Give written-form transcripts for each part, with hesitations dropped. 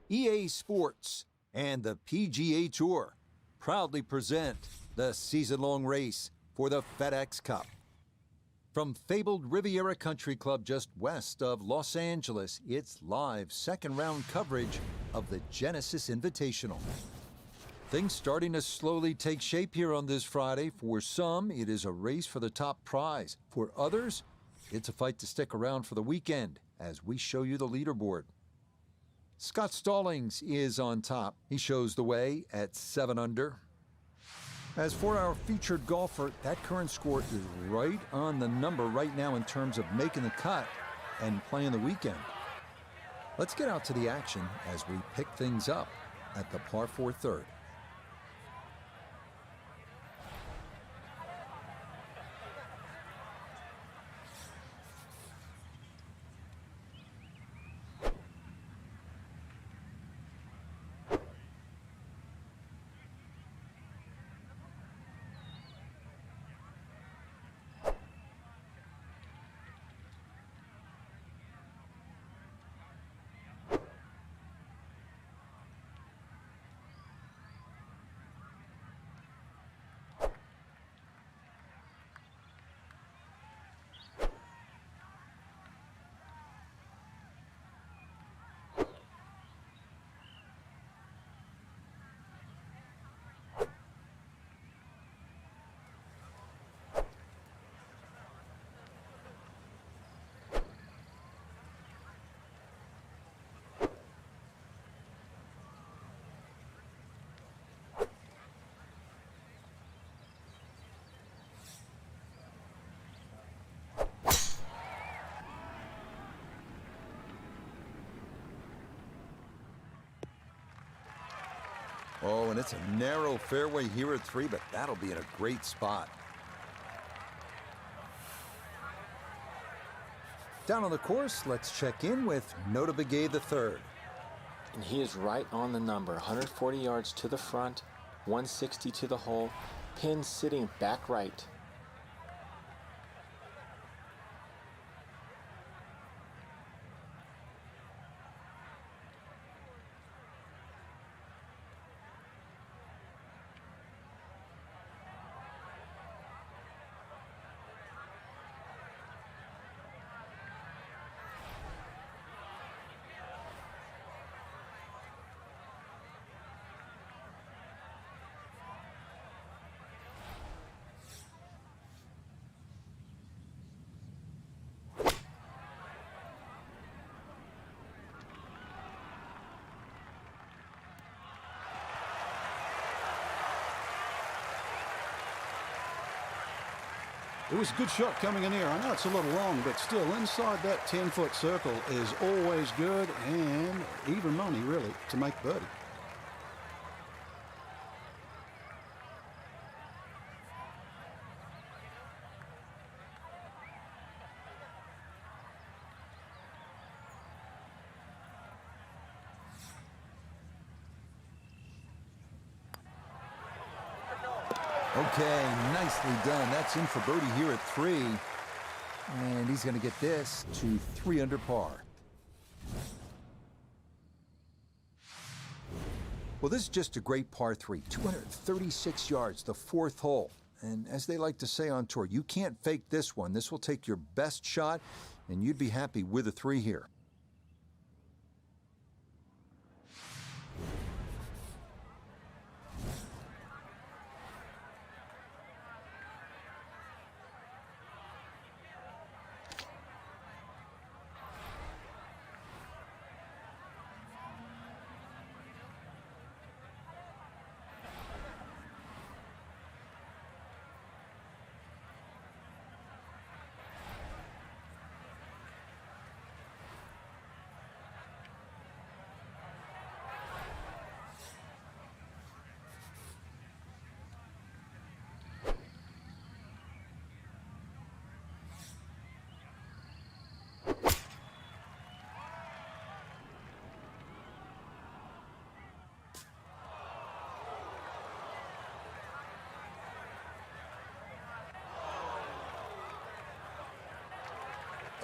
EA Sports, and the PGA Tour proudly present the season-long race for the FedEx Cup. From fabled Riviera Country Club just west of Los Angeles, it's live second-round coverage of the Genesis Invitational. Things starting to slowly take shape here on this Friday. For some, it is a race for the top prize. For others, it's a fight to stick around for the weekend as we show you the leaderboard. Scott Stallings is on top. He shows the way at 7 under. As for our featured golfer, that current score is right on the number right now in terms of making the cut and playing the weekend. Let's get out to the action as we pick things up at the par 4 third. Oh, and it's a narrow fairway here at 3, but that'll be in a great spot. Down on the course, let's check in with Notah Begay III. And he is right on the number. 140 yards to the front, 160 to the hole, pin sitting back right. It was a good shot coming in here. I know it's a little long, but still inside that 10-foot circle is always good and even money, really, to make birdie. Okay, nicely done. That's in for birdie here at 3. And he's going to get this to 3 under par. Well, this is just a great par 3. 236 yards, the 4th hole. And as they like to say on tour, you can't fake this one. This will take your best shot, and you'd be happy with a 3 here.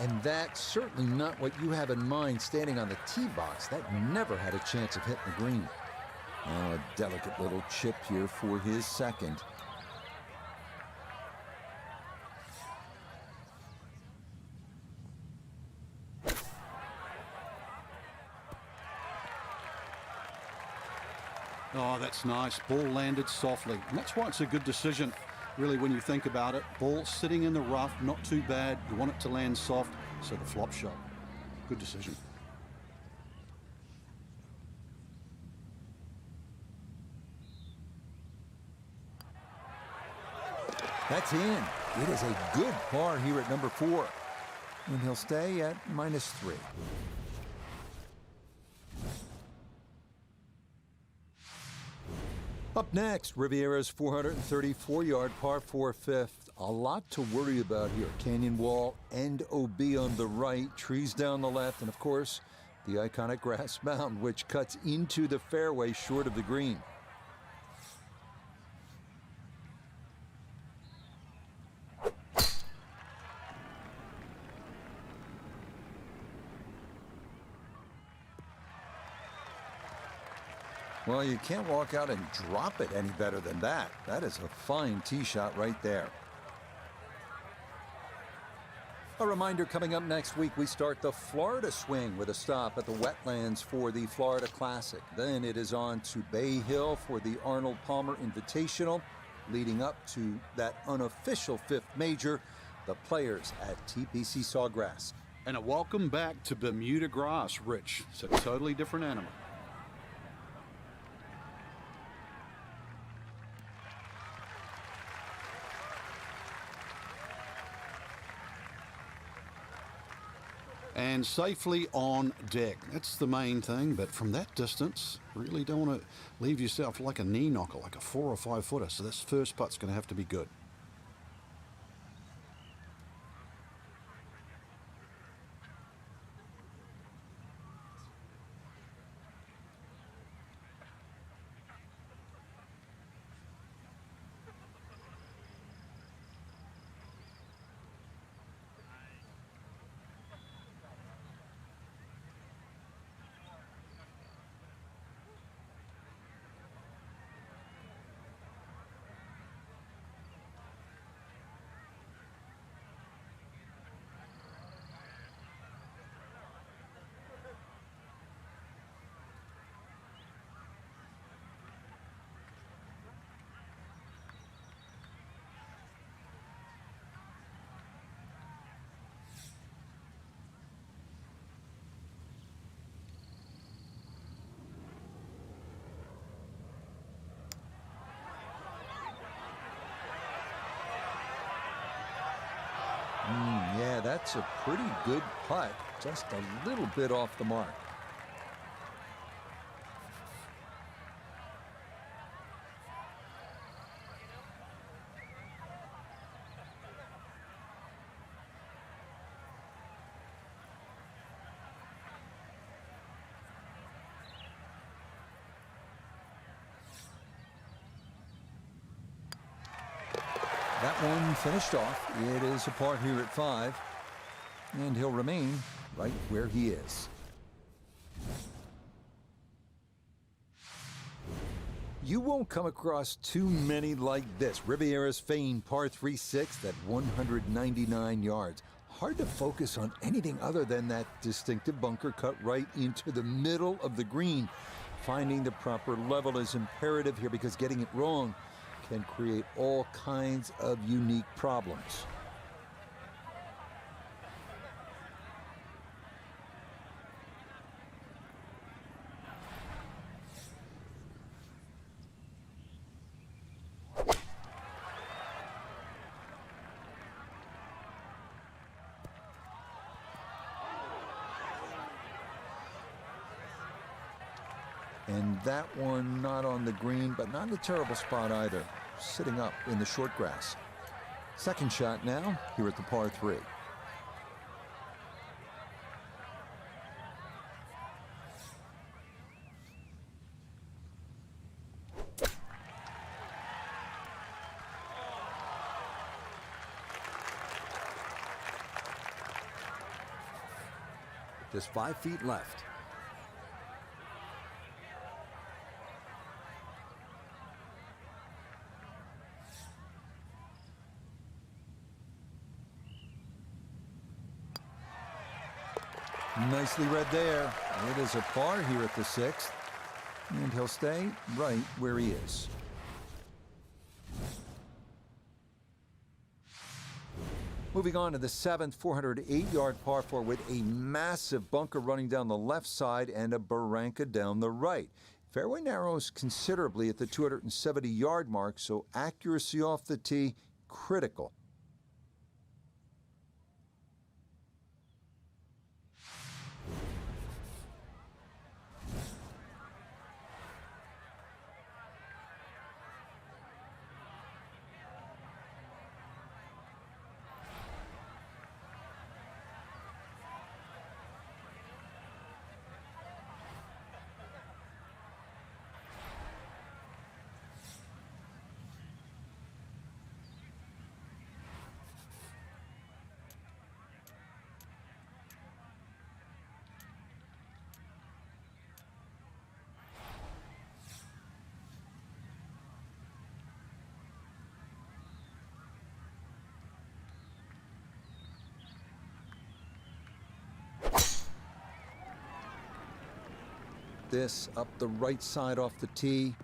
And that's certainly not what you have in mind standing on the tee box. That never had a chance of hitting the green. Now a delicate little chip here for his second. Oh, that's nice. Ball landed softly. And that's why it's a good decision, really, when you think about it. Ball sitting in the rough, not too bad. You want it to land soft, so the flop shot. Good decision. That's in. It is a good par here at number 4. And he'll stay at -3. Up next, Riviera's 434-yard par 4 fifth. A lot to worry about here. Canyon wall and OB on the right, trees down the left, and of course, the iconic grass mound, which cuts into the fairway short of the green. Well, you can't walk out and drop it any better than that. That is a fine tee shot right there. A reminder, coming up next week, we start the Florida swing with a stop at the Wetlands for the Florida Classic. Then it is on to Bay Hill for the Arnold Palmer Invitational, leading up to that unofficial 5th major, the Players at TPC Sawgrass. And a welcome back to Bermuda grass, Rich. It's a totally different animal. And safely on deck. That's the main thing, but from that distance, really don't want to leave yourself like a knee knocker, like a 4 or 5 footer. So this first putt's going to have to be good. Yeah, that's a pretty good putt. Just a little bit off the mark. That one finished off. It is a par here at 5. And he'll remain right where he is. You won't come across too many like this. Riviera's famed par 3-6 at 199 yards. Hard to focus on anything other than that distinctive bunker cut right into the middle of the green. Finding the proper level is imperative here because getting it wrong can create all kinds of unique problems. And that one not on the green, but not in a terrible spot either. Sitting up in the short grass. Second shot now, here at the par 3. Just 5 feet left. Nicely read there. It is a par here at the 6th. And he'll stay right where he is. Moving on to the 7th, 408-yard par 4 with a massive bunker running down the left side and a barranca down the right. Fairway narrows considerably at the 270-yard mark, so accuracy off the tee critical. This up the right side off the tee.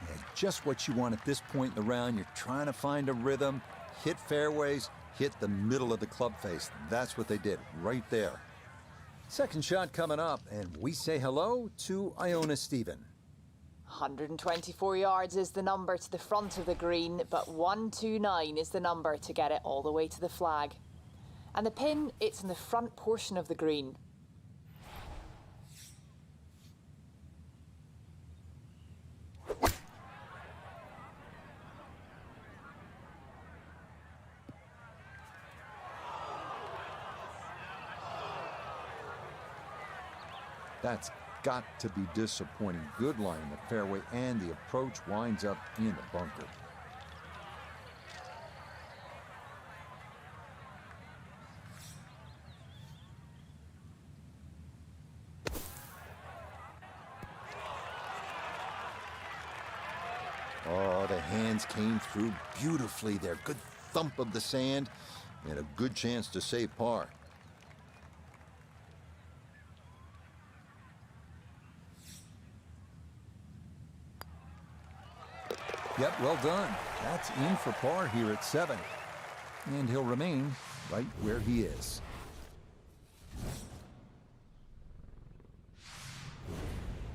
Yeah, just what you want at this point in the round. You're trying to find a rhythm, hit fairways, hit the middle of the club face. That's what they did right there. Second shot coming up, and we say hello to Iona Stephen. 124 yards is the number to the front of the green, but 129 is the number to get it all the way to the flag. And the pin, it's in the front portion of the green. That's got to be disappointing. Good line in the fairway, and the approach winds up in the bunker. Oh, the hands came through beautifully there. Good thump of the sand and a good chance to save par. Yep, well done. That's in for par here at 7. And he'll remain right where he is.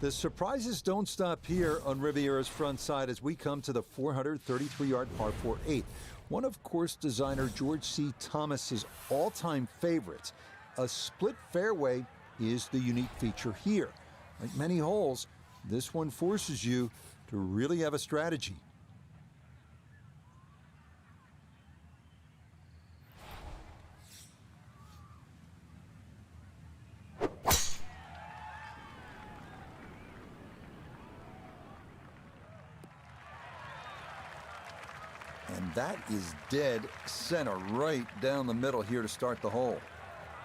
The surprises don't stop here on Riviera's front side as we come to the 433-yard par 4-8. One of course designer George C. Thomas's all-time favorites. A split fairway is the unique feature here. Like many holes, this one forces you to really have a strategy. And that is dead center right down the middle here to start the hole.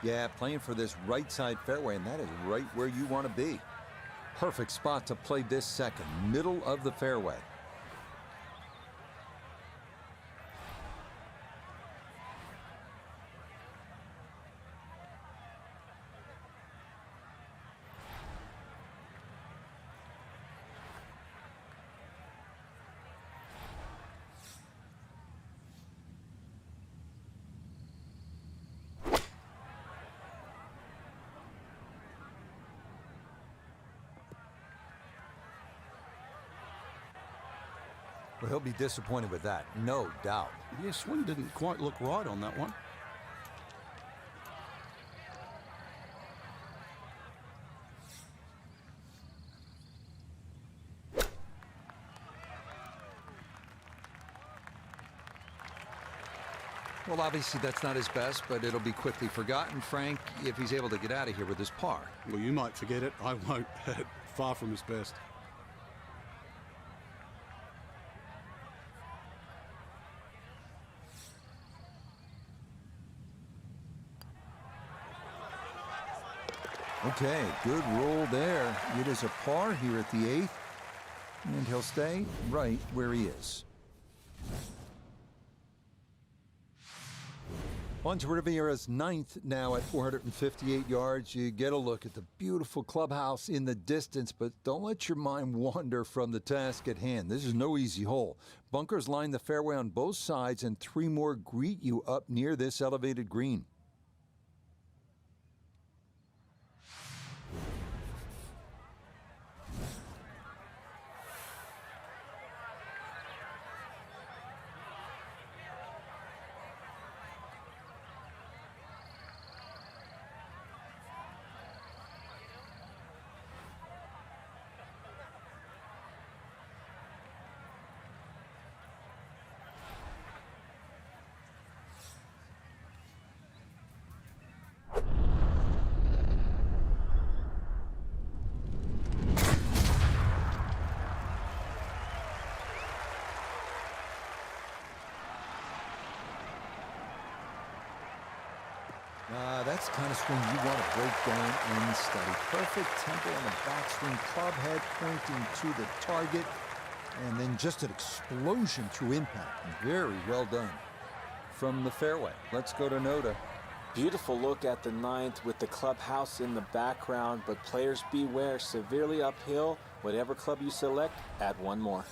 Yeah, playing for this right side fairway, and that is right where you want to be. Perfect spot to play this second, middle of the fairway. Well, he'll be disappointed with that, no doubt. Yeah, swing didn't quite look right on that one. Well, obviously that's not his best, but it'll be quickly forgotten, Frank, if he's able to get out of here with his par. Well, you might forget it. I won't. Far from his best. Okay, good roll there. It is a par here at the 8th, and he'll stay right where he is. On to Riviera's 9th now at 458 yards. You get a look at the beautiful clubhouse in the distance, but don't let your mind wander from the task at hand. This is no easy hole. Bunkers line the fairway on both sides, and 3 more greet you up near this elevated green. That's the kind of swing you want to break down and study. Perfect tempo on the backswing, club head pointing to the target, and then just an explosion through impact. Very well done. From the fairway, let's go to Noda. Beautiful look at the 9th with the clubhouse in the background, but players beware, severely uphill. Whatever club you select, add 1 more.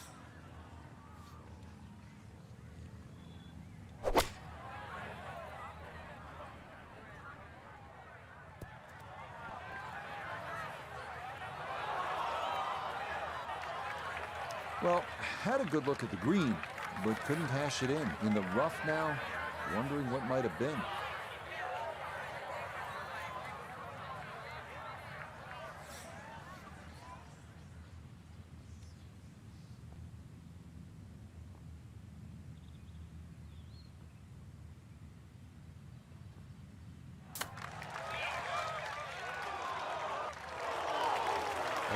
Well, had a good look at the green, but couldn't hash it in. In the rough now, wondering what might have been.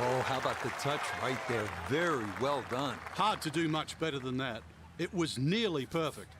Oh, how about the touch right there? Very well done. Hard to do much better than that. It was nearly perfect.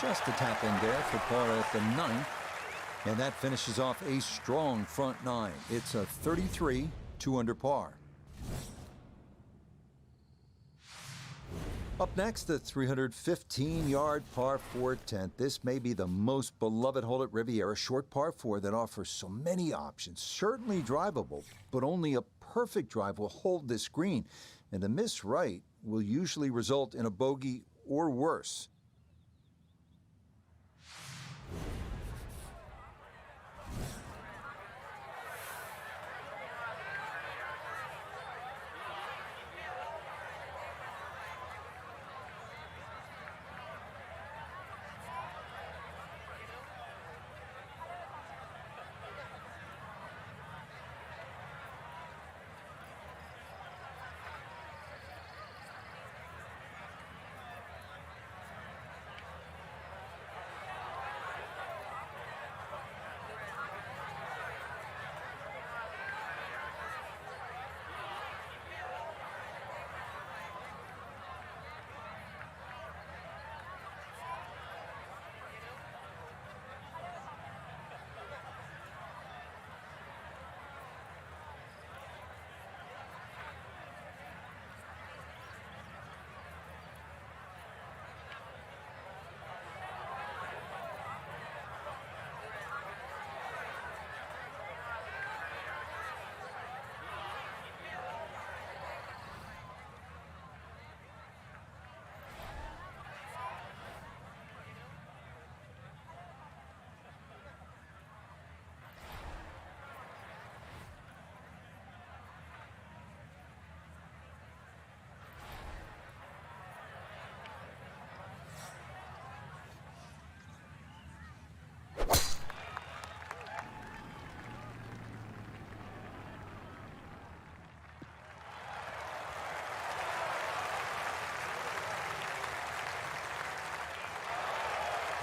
Just a tap in there for par at the 9th. And that finishes off a strong front 9. It's a 33, 2 under par. Up next, the 315-yard par 4 10th. This may be the most beloved hole at Riviera, short par 4 that offers so many options. Certainly drivable, but only a perfect drive will hold this green. And a miss right will usually result in a bogey or worse.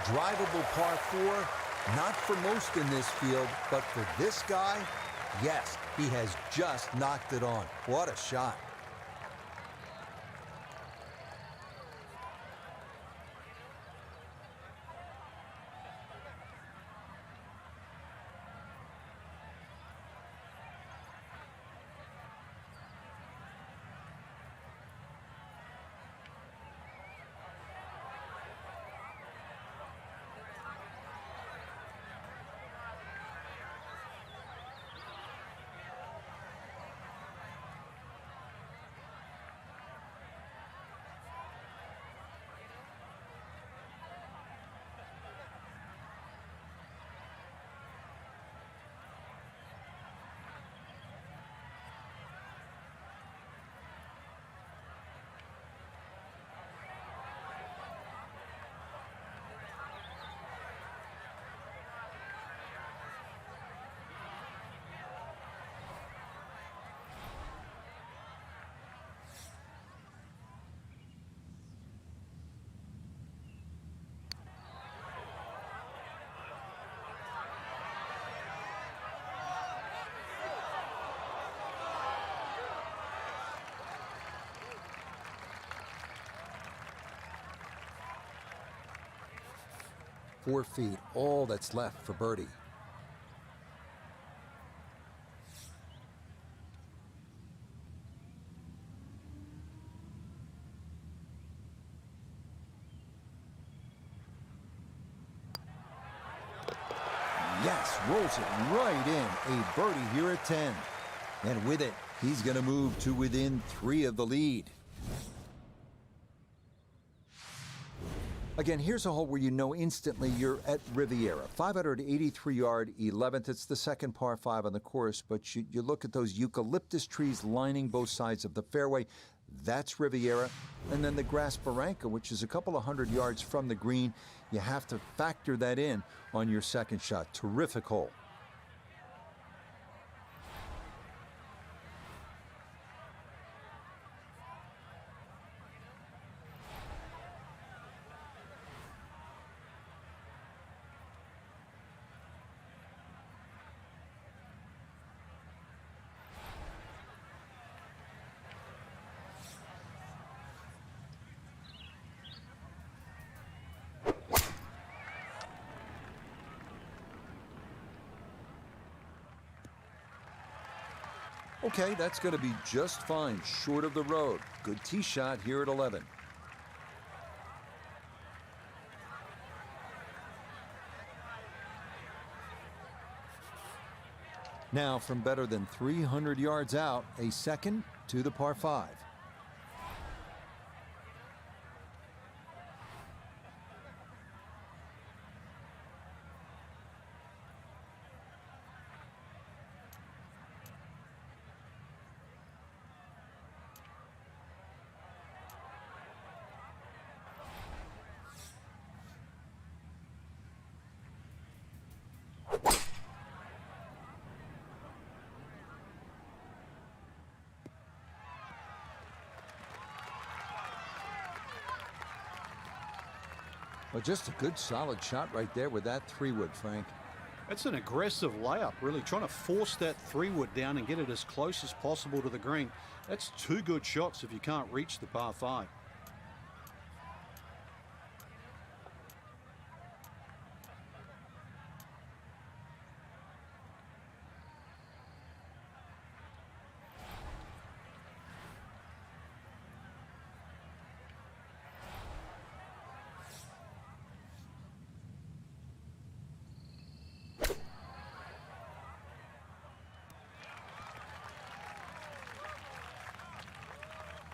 drivable par 4, not for most in this field, but for this guy, yes, he has just knocked it on. What a shot. Four feet, all that's left for birdie. Yes, rolls it right in. A birdie here at 10. And with it, he's going to move to within 3 of the lead. Again, here's a hole where you know instantly you're at Riviera. 583-yard 11th. It's the second par 5 on the course, but you look at those eucalyptus trees lining both sides of the fairway. That's Riviera. And then the Grass Barranca, which is a couple of 100 yards from the green. You have to factor that in on your second shot. Terrific hole. Okay, that's going to be just fine, short of the road. Good tee shot here at 11. Now, from better than 300 yards out, a second to the par 5. Well, just a good solid shot right there with that 3-wood, Frank. That's an aggressive layup, really trying to force that 3-wood down and get it as close as possible to the green. That's 2 good shots if you can't reach the par 5.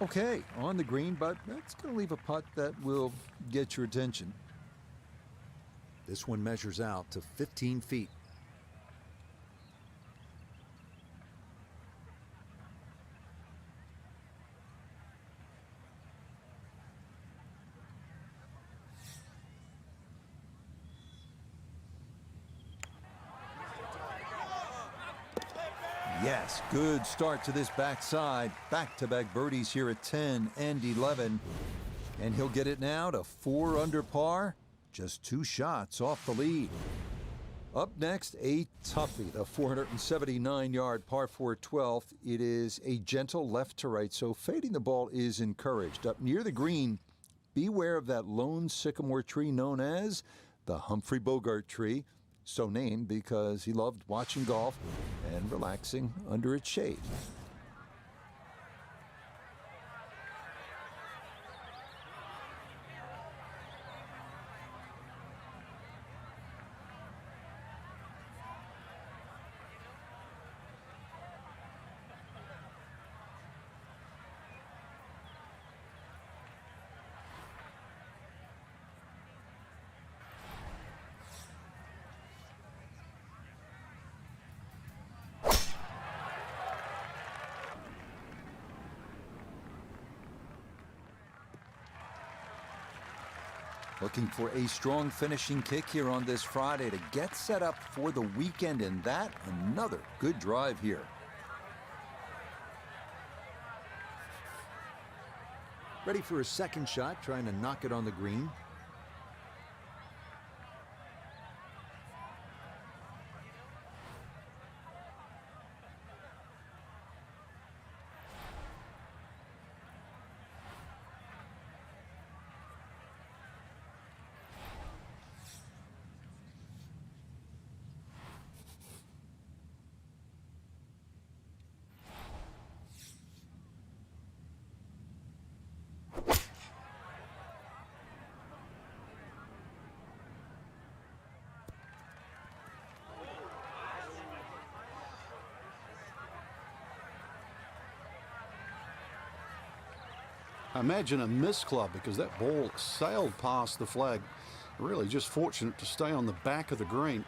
Okay, on the green, but that's going to leave a putt that will get your attention. This one measures out to 15 feet. Yes, good start to this backside. Back-to-back birdies here at 10 and 11. And he'll get it now to 4 under par just 2 shots off the lead. Up next, a toughie, the 479-yard par 4 12th. It is a gentle left to right, so fading the ball is encouraged. Up near the green, beware of that lone sycamore tree known as the Humphrey Bogart tree, so named because he loved watching golf and relaxing under its shade. Looking for a strong finishing kick here on this Friday to get set up for the weekend, and that another good drive here. Ready for a second shot, trying to knock it on the green. Imagine a miss club because that ball sailed past the flag. Really just fortunate to stay on the back of the green.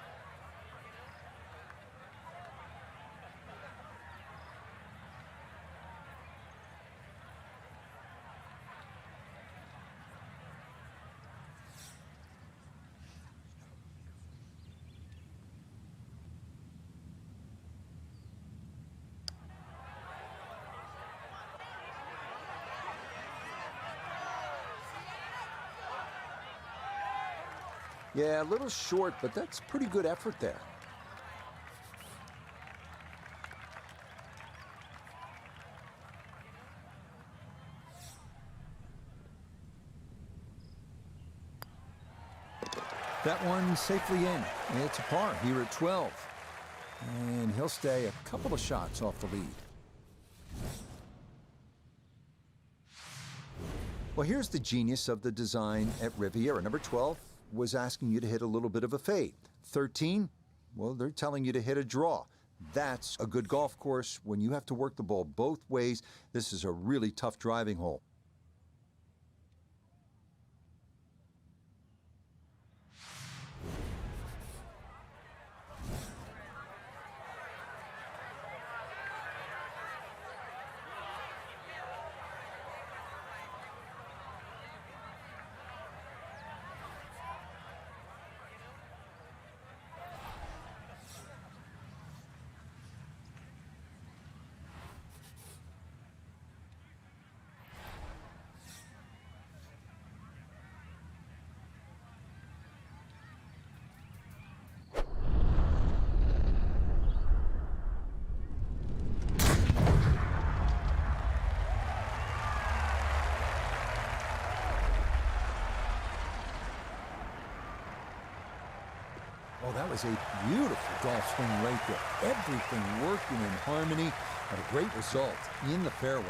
Yeah, a little short, but that's pretty good effort there. That one safely in. It's a par here at 12. And he'll stay a couple of shots off the lead. Well, here's the genius of the design at Riviera. Number 12 was asking you to hit a little bit of a fade. 13, well, they're telling you to hit a draw. That's a good golf course when you have to work the ball both ways. This is a really tough driving hole. Oh, that was a beautiful golf swing right there. Everything working in harmony and a great result in the fairway.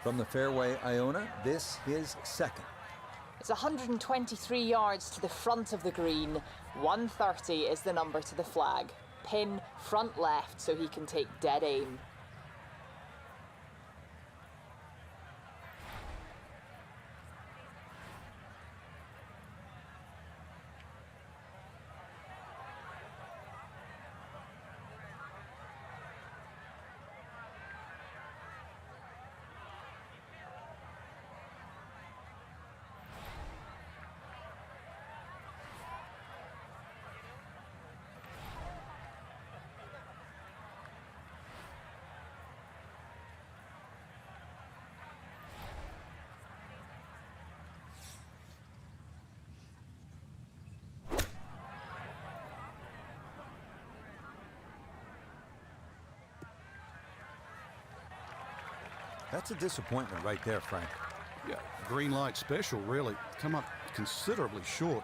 From the fairway, Iona, this is second. It's 123 yards to the front of the green. 130 is the number to the flag. Pin front left so he can take dead aim. That's a disappointment right there, Frank. Yeah, green light special, really. Come up considerably short.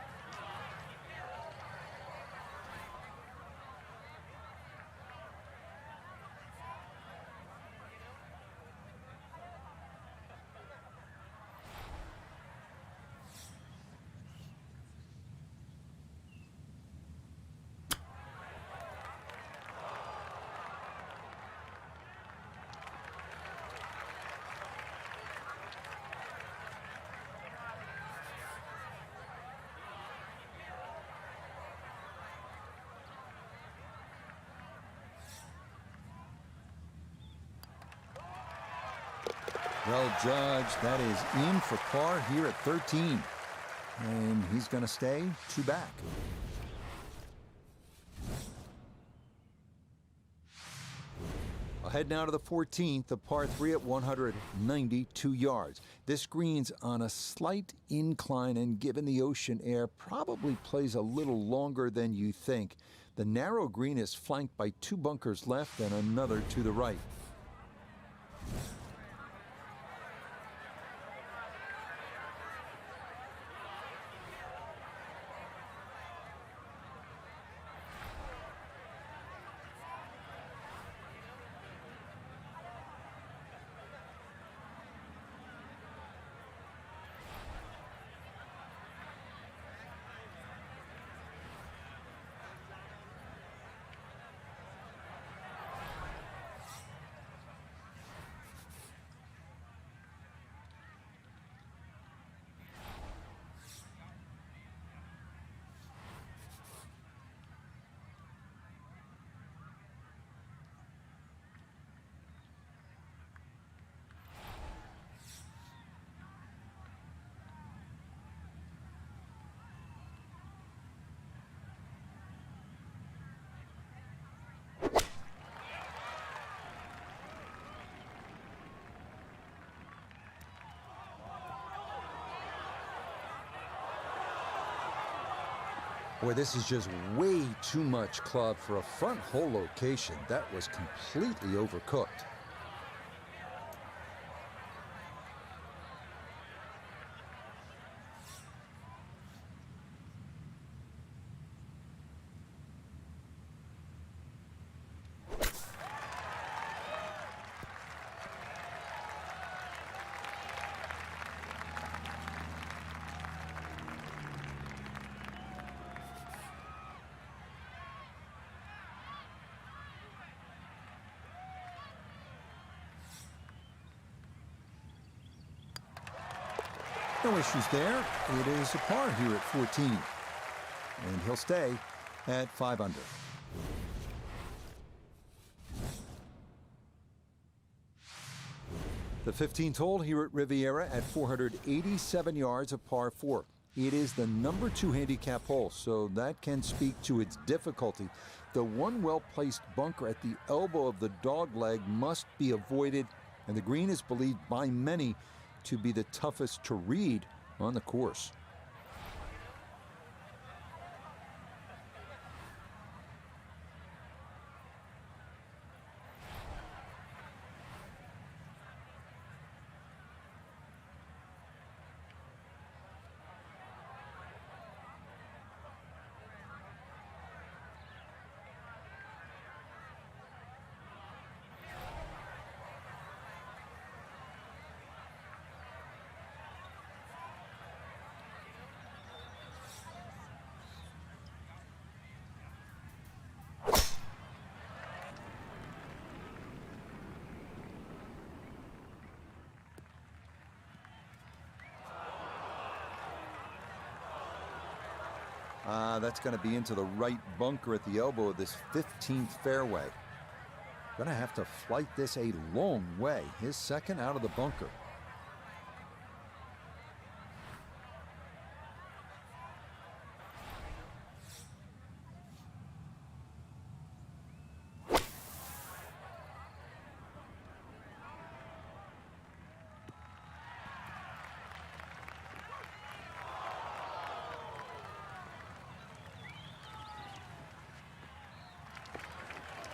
Well, Judge, that is in for par here at 13. And he's going to stay 2 back. Ahead now to the 14th, the par 3 at 192 yards. This green's on a slight incline, and given the ocean air, probably plays a little longer than you think. The narrow green is flanked by 2 bunkers left and another to the right. Boy, this is just way too much club for a front hole location. That was completely overcooked. No issues there. It is a par here at 14. And he'll stay at 5 under. The 15th hole here at Riviera at 487 yards, a par 4. It is the number 2 handicap hole, so that can speak to its difficulty. The one well-placed bunker at the elbow of the dogleg must be avoided, and the green is believed by many to be the toughest to read on the course. That's going to be into the right bunker at the elbow of this 15th fairway. Going to have to flight this a long way. His second out of the bunker.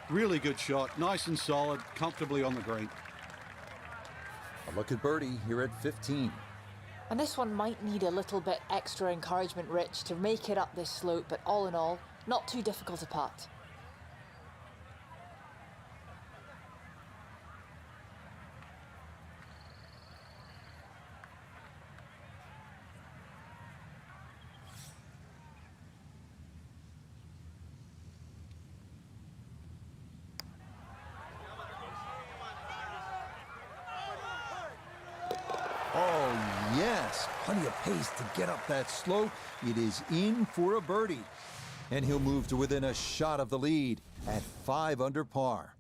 Really good shot, nice and solid, comfortably on the green. A look at birdie here at 15. And this one might need a little bit extra encouragement, Rich, to make it up this slope, but all in all, not too difficult a putt. Oh, yes. Plenty of pace to get up that slope. It is in for a birdie. And he'll move to within a shot of the lead at 5 under par.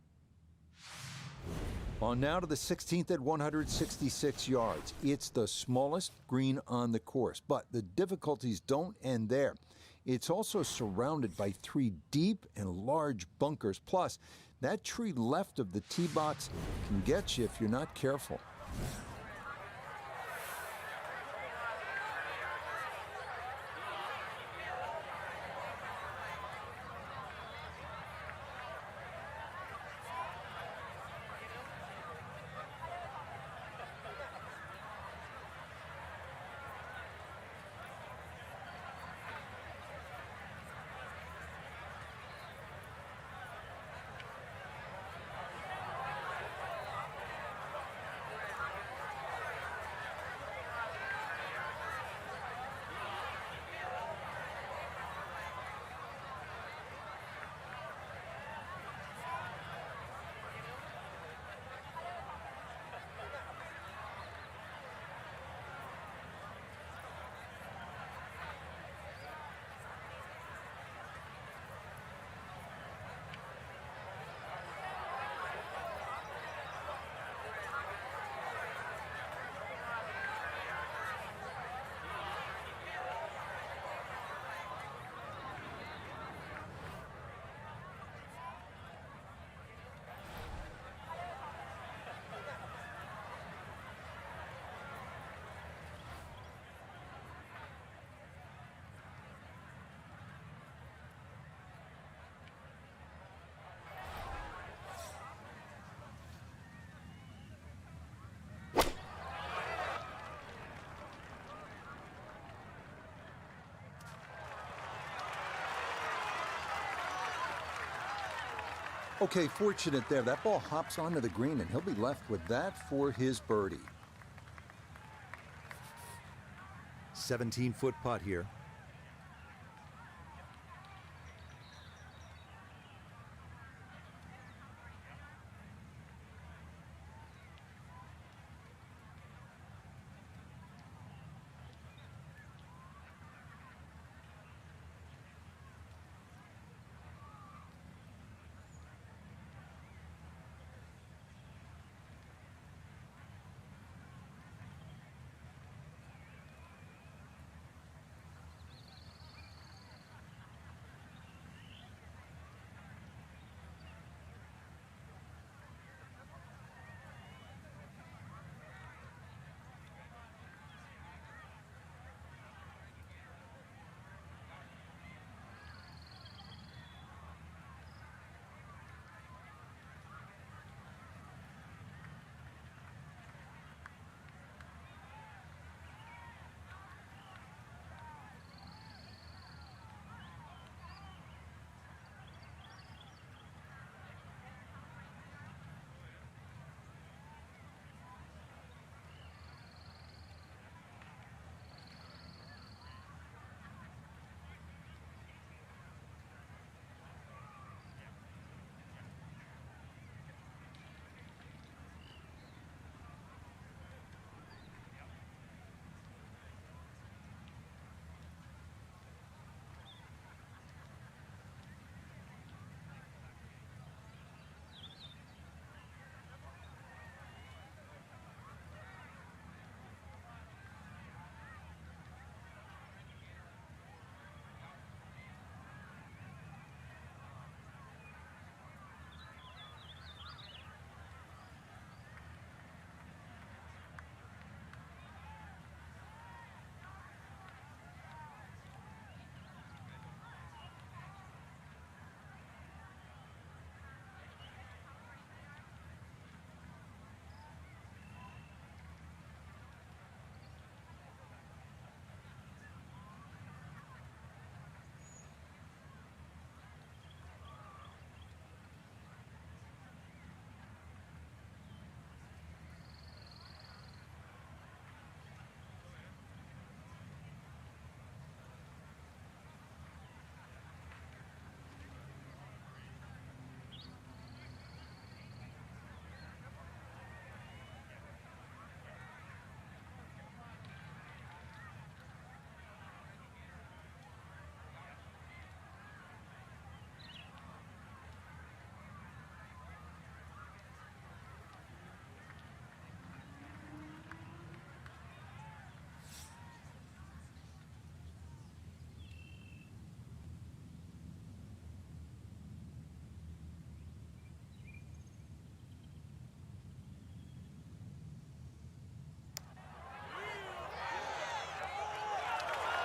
On now to the 16th at 166 yards. It's the smallest green on the course, but the difficulties don't end there. It's also surrounded by 3 deep and large bunkers. Plus, that tree left of the tee box can get you if you're not careful. Okay, fortunate there. That ball hops onto the green, and he'll be left with that for his birdie. 17-foot putt here.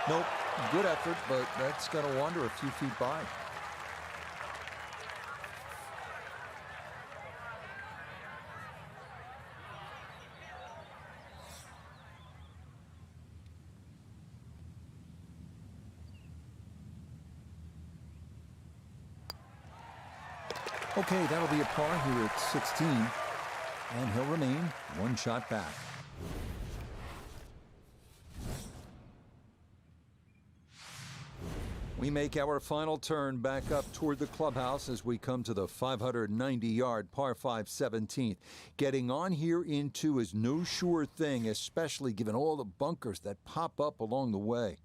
Nope, good effort, but that's going to wander a few feet by. Okay, that'll be a par here at 16, and he'll remain one shot back. We make our final turn back up toward the clubhouse as we come to the 590-yard par 5 17th. Getting on here in 2 is no sure thing, especially given all the bunkers that pop up along the way.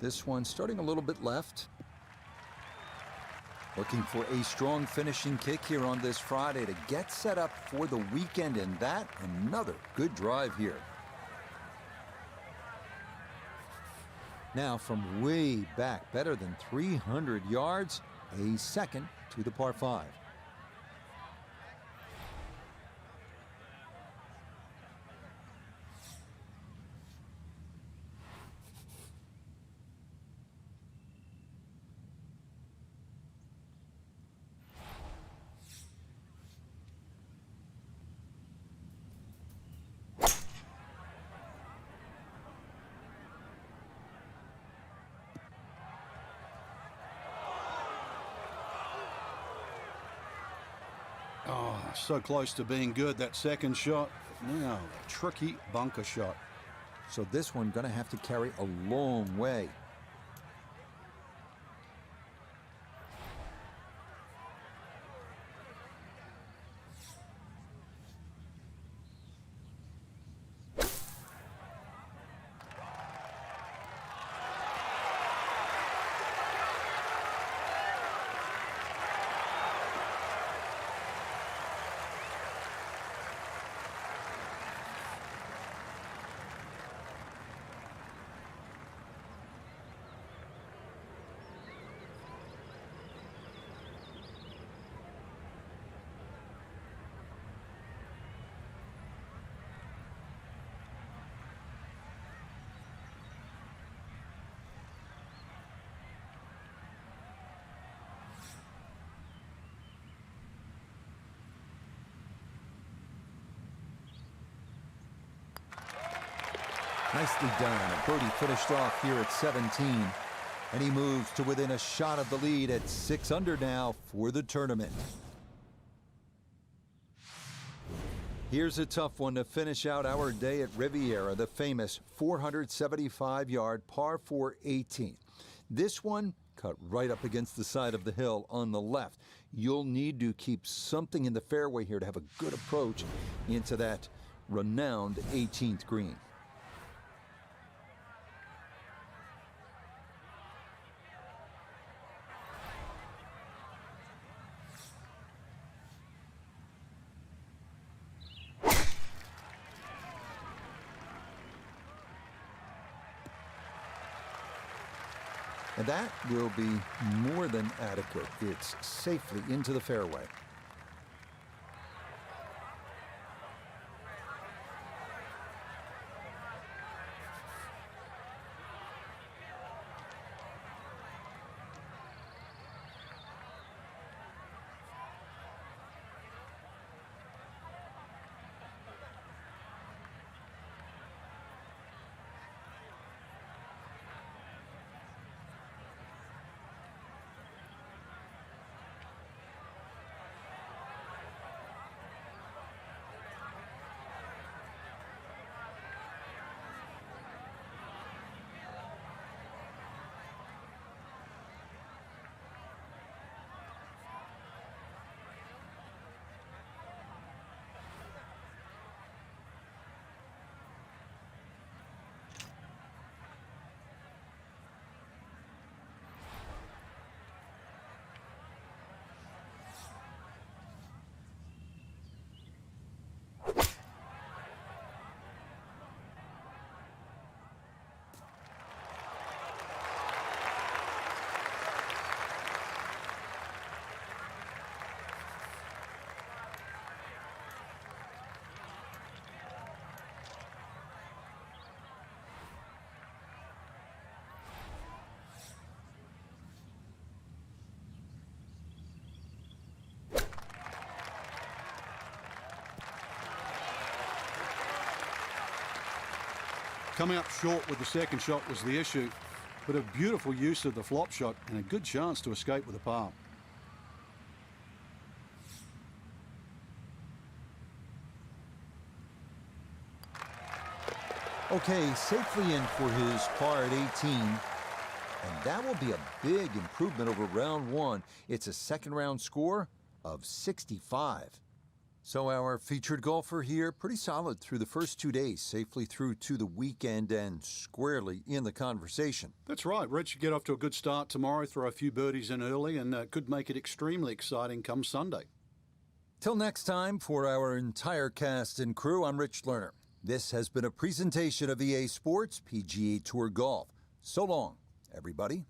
This one starting a little bit left. Looking for a strong finishing kick here on this Friday to get set up for the weekend, and that another good drive here. Now from way back, better than 300 yards, a second to the par 5. Oh, so close to being good, that second shot. Now, a tricky bunker shot. So this one going to have to carry a long way. Nicely done. A birdie finished off here at 17. And he moves to within a shot of the lead at 6 under now for the tournament. Here's a tough one to finish out our day at Riviera, the famous 475-yard par 4 18. This one cut right up against the side of the hill on the left. You'll need to keep something in the fairway here to have a good approach into that renowned 18th green. And that will be more than adequate. It's safely into the fairway. Coming up short with the second shot was the issue, but a beautiful use of the flop shot and a good chance to escape with a par. Okay, safely in for his par at 18. And that will be a big improvement over round one. It's a second round score of 65. So our featured golfer here, pretty solid through the first 2 days, safely through to the weekend and squarely in the conversation. That's right. Rich should get off to a good start tomorrow, throw a few birdies in early, and could make it extremely exciting come Sunday. Till next time, for our entire cast and crew, I'm Rich Lerner. This has been a presentation of EA Sports PGA Tour Golf. So long, everybody.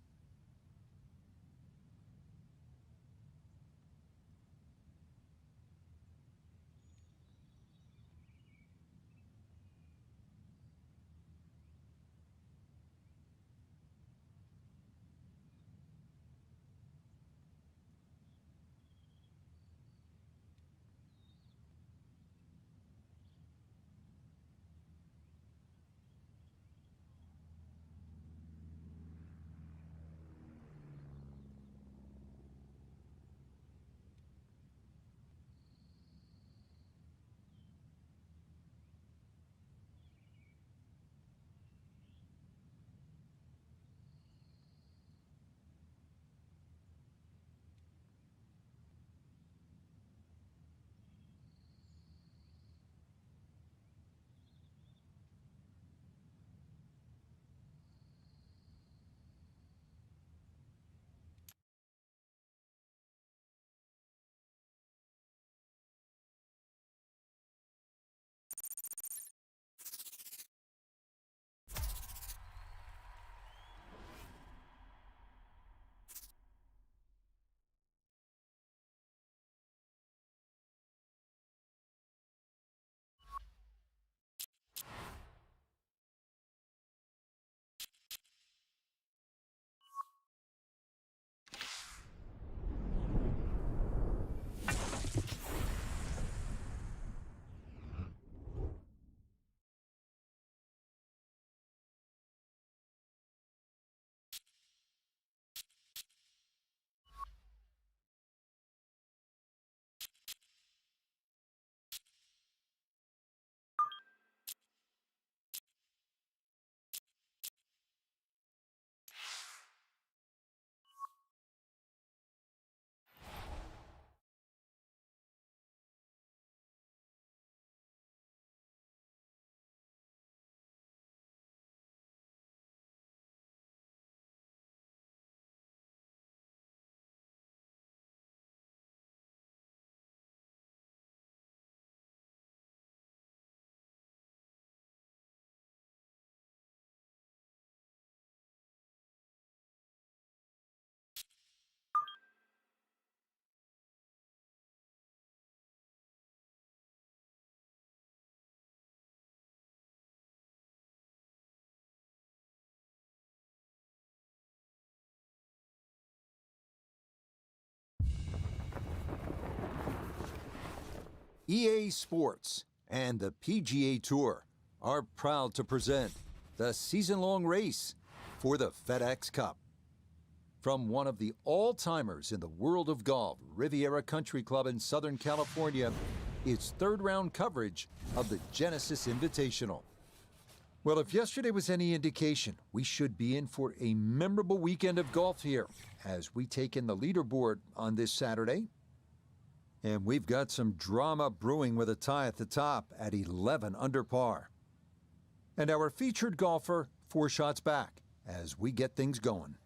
EA Sports and the PGA Tour are proud to present the season-long race for the FedEx Cup. From one of the all-timers in the world of golf, Riviera Country Club in Southern California, it's third-round coverage of the Genesis Invitational. Well, if yesterday was any indication, we should be in for a memorable weekend of golf here as we take in the leaderboard on this Saturday. And we've got some drama brewing with a tie at the top at 11 under par. And our featured golfer 4 shots back as we get things going.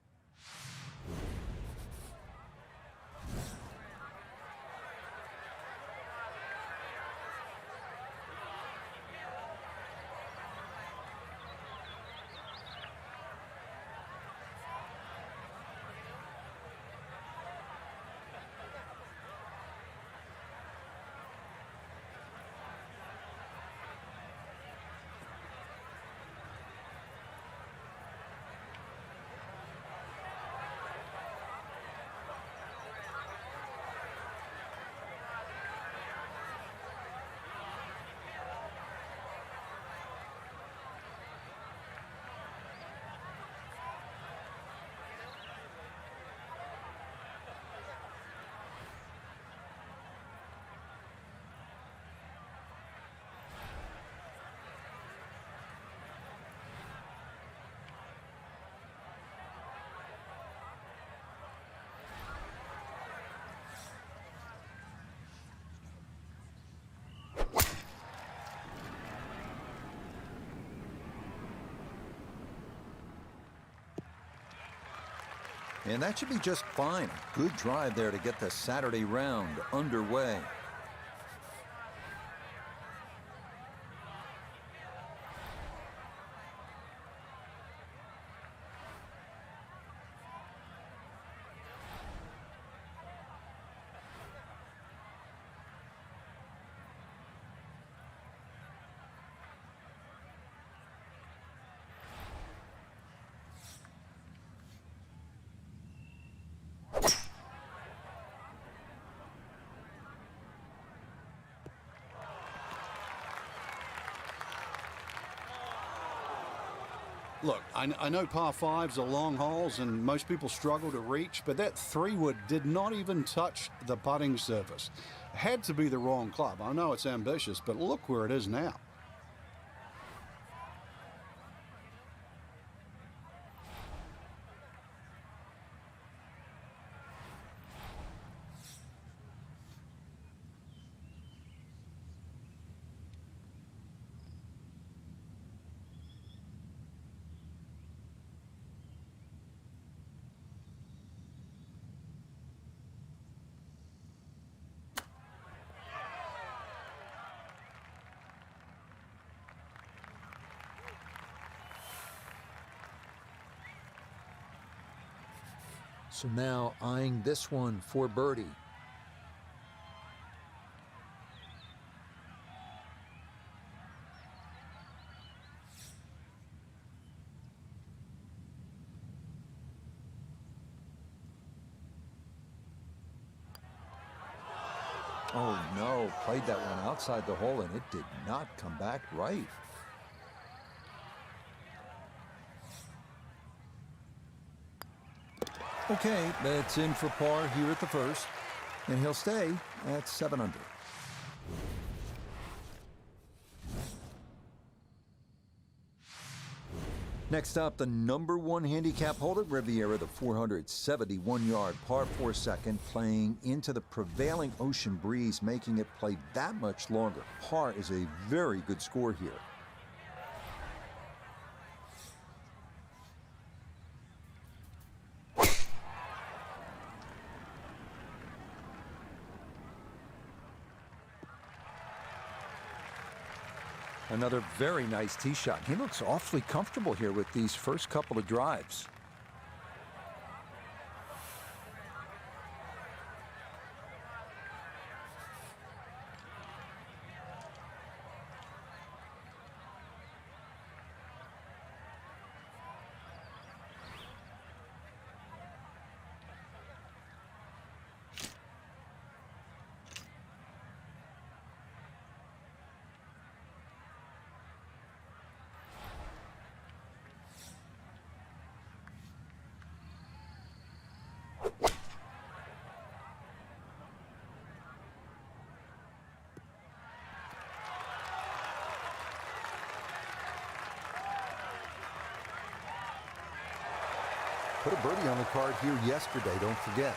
And that should be just fine. A good drive there to get the Saturday round underway. Look, I know par fives are long holes and most people struggle to reach, but that 3-wood did not even touch the putting surface. Had to be the wrong club. I know it's ambitious, but look where it is now. So now eyeing this one for birdie. Oh no, played that one outside the hole and it did not come back right. Okay, that's in for par here at the first, and he'll stay at 7 under. Next up, the #1 handicap hole at Riviera, the 471-yard par 4 second, playing into the prevailing ocean breeze, making it play that much longer. Par is a very good score here. Another very nice tee shot. He looks awfully comfortable here with these first couple of drives. Put a birdie on the card here yesterday, don't forget.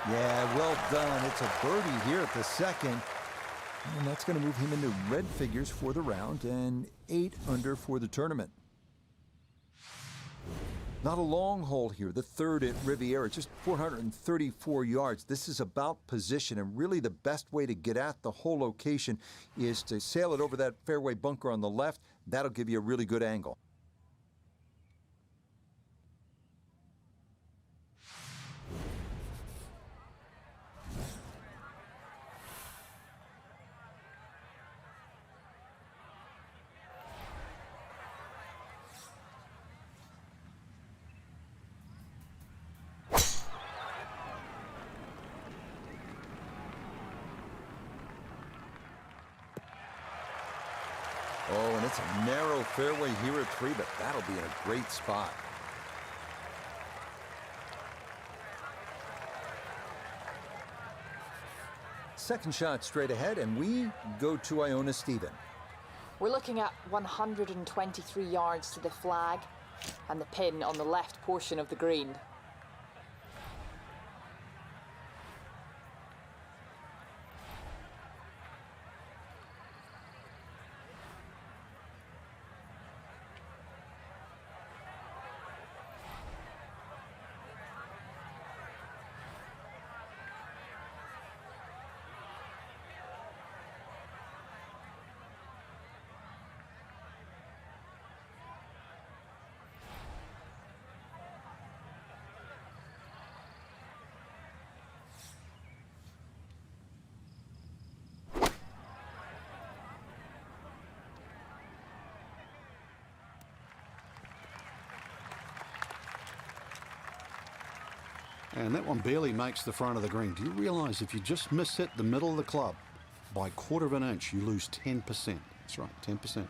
Yeah, well done. It's a birdie here at the second. And that's going to move him into red figures for the round and 8 under for the tournament. Not a long hole here, the third at Riviera, just 434 yards. This is about position, and really the best way to get at the whole location is to sail it over that fairway bunker on the left. That'll give you a really good angle. Oh, and it's a narrow fairway here at 3, but that'll be in a great spot. Second shot straight ahead, and we go to Iona Stephen. We're looking at 123 yards to the flag and the pin on the left portion of the green. And that one barely makes the front of the green. Do you realize if you just miss hit the middle of the club by 1/4 of an inch, you lose 10%. That's right, 10%.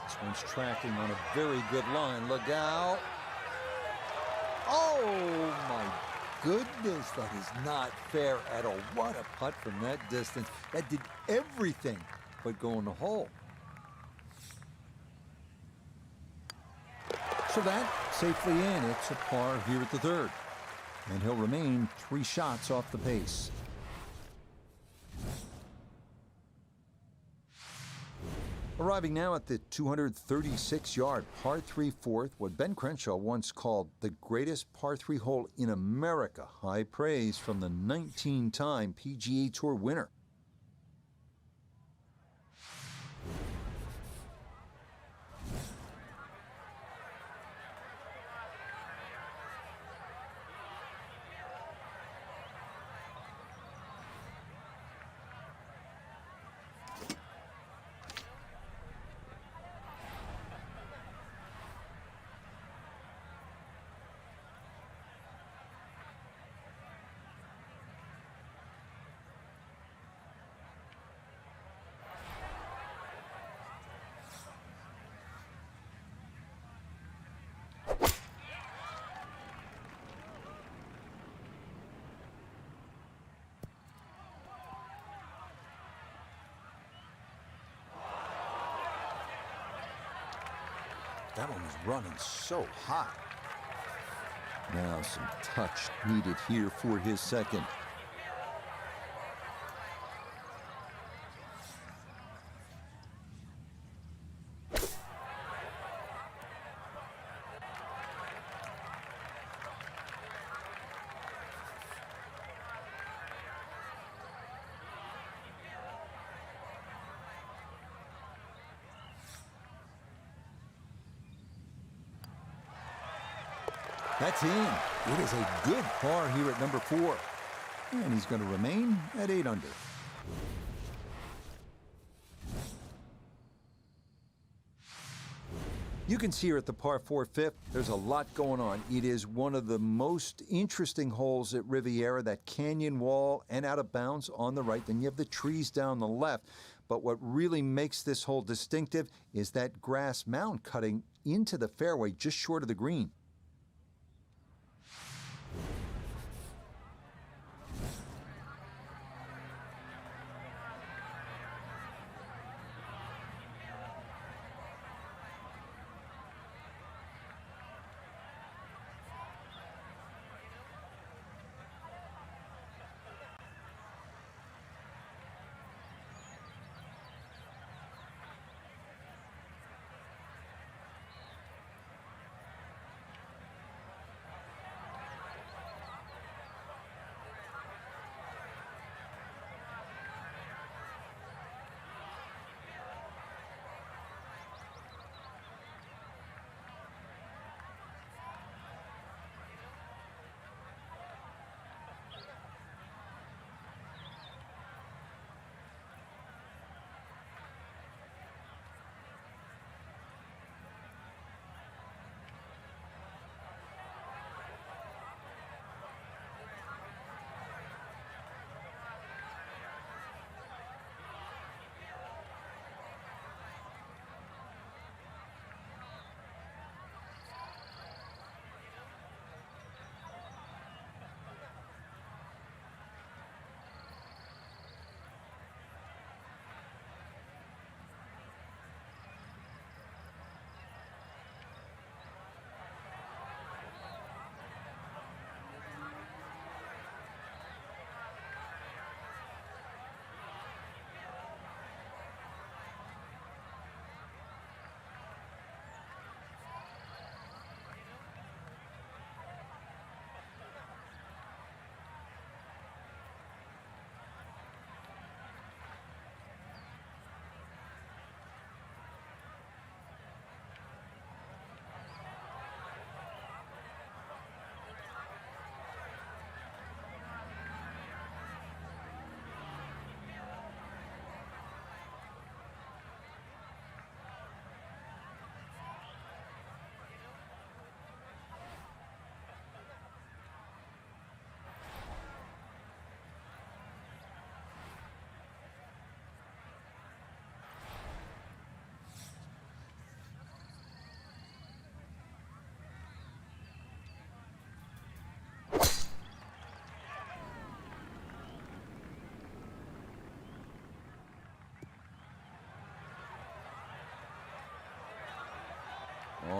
This one's tracking on a very good line. Look out. Oh, my goodness. That is not fair at all. What a putt from that distance. That did everything but go in the hole. So that safely in. It's a par here at the third. And he'll remain 3 shots off the pace. Arriving now at the 236-yard par 3 fourth, what Ben Crenshaw once called the greatest par 3 hole in America. High praise from the 19-time PGA Tour winner. That one was running so hot. Now some touch needed here for his second. That's in. It is a good par here at number 4. And he's going to remain at 8 under. You can see here at the par 4 fifth, there's a lot going on. It is one of the most interesting holes at Riviera, that canyon wall and out of bounds on the right. Then you have the trees down the left. But what really makes this hole distinctive is that grass mound cutting into the fairway just short of the green.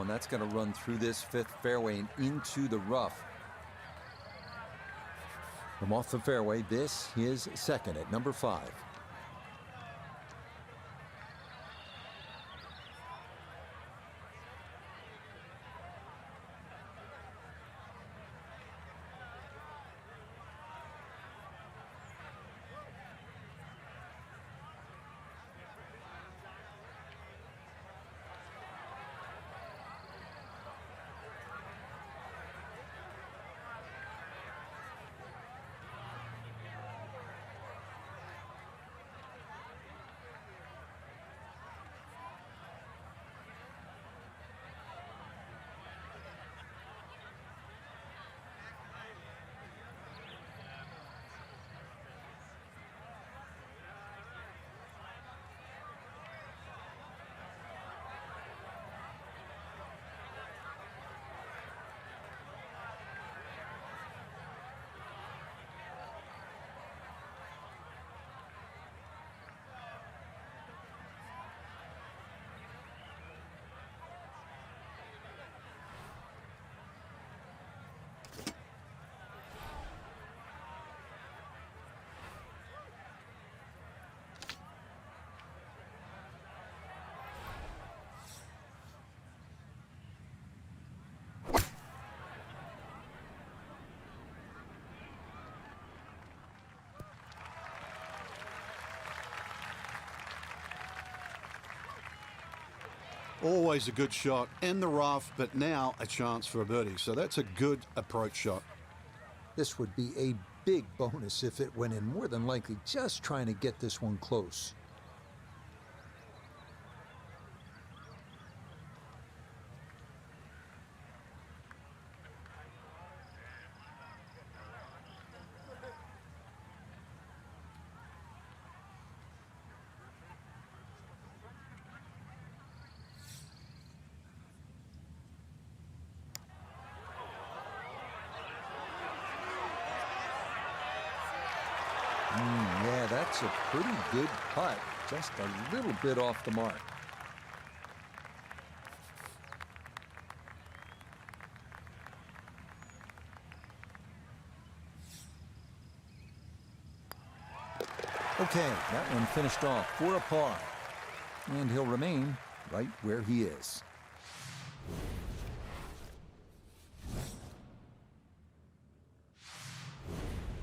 and that's going to run through this fifth fairway and into the rough. From off the fairway, this is second at number 5. Always a good shot in the rough, but now a chance for a birdie. So that's a good approach shot. This would be a big bonus if it went in, more than likely just trying to get this one close. Yeah, that's a pretty good putt. Just a little bit off the mark. Okay, that one finished off for a par. And he'll remain right where he is.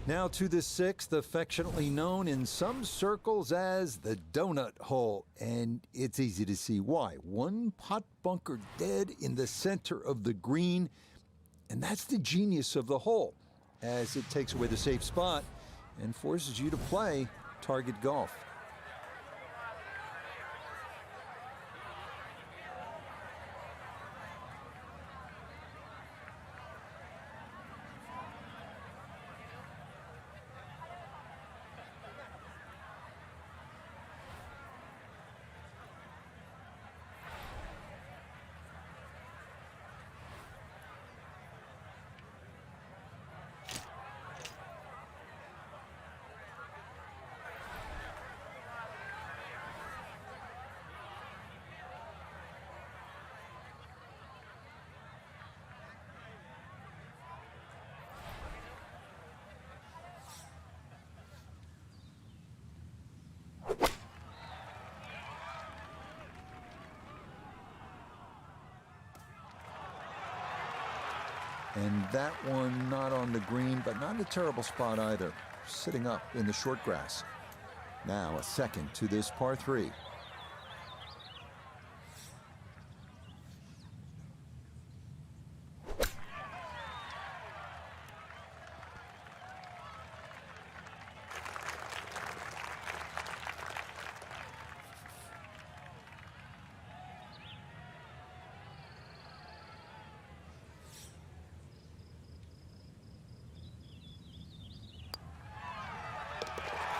Now to the 6th, affectionately known in some circles as the donut hole. And it's easy to see why. One putt bunker dead in the center of the green. And that's the genius of the hole, as it takes away the safe spot and forces you to play target golf. And that one not on the green, but not in a terrible spot either. Sitting up in the short grass. Now a second to this par 3.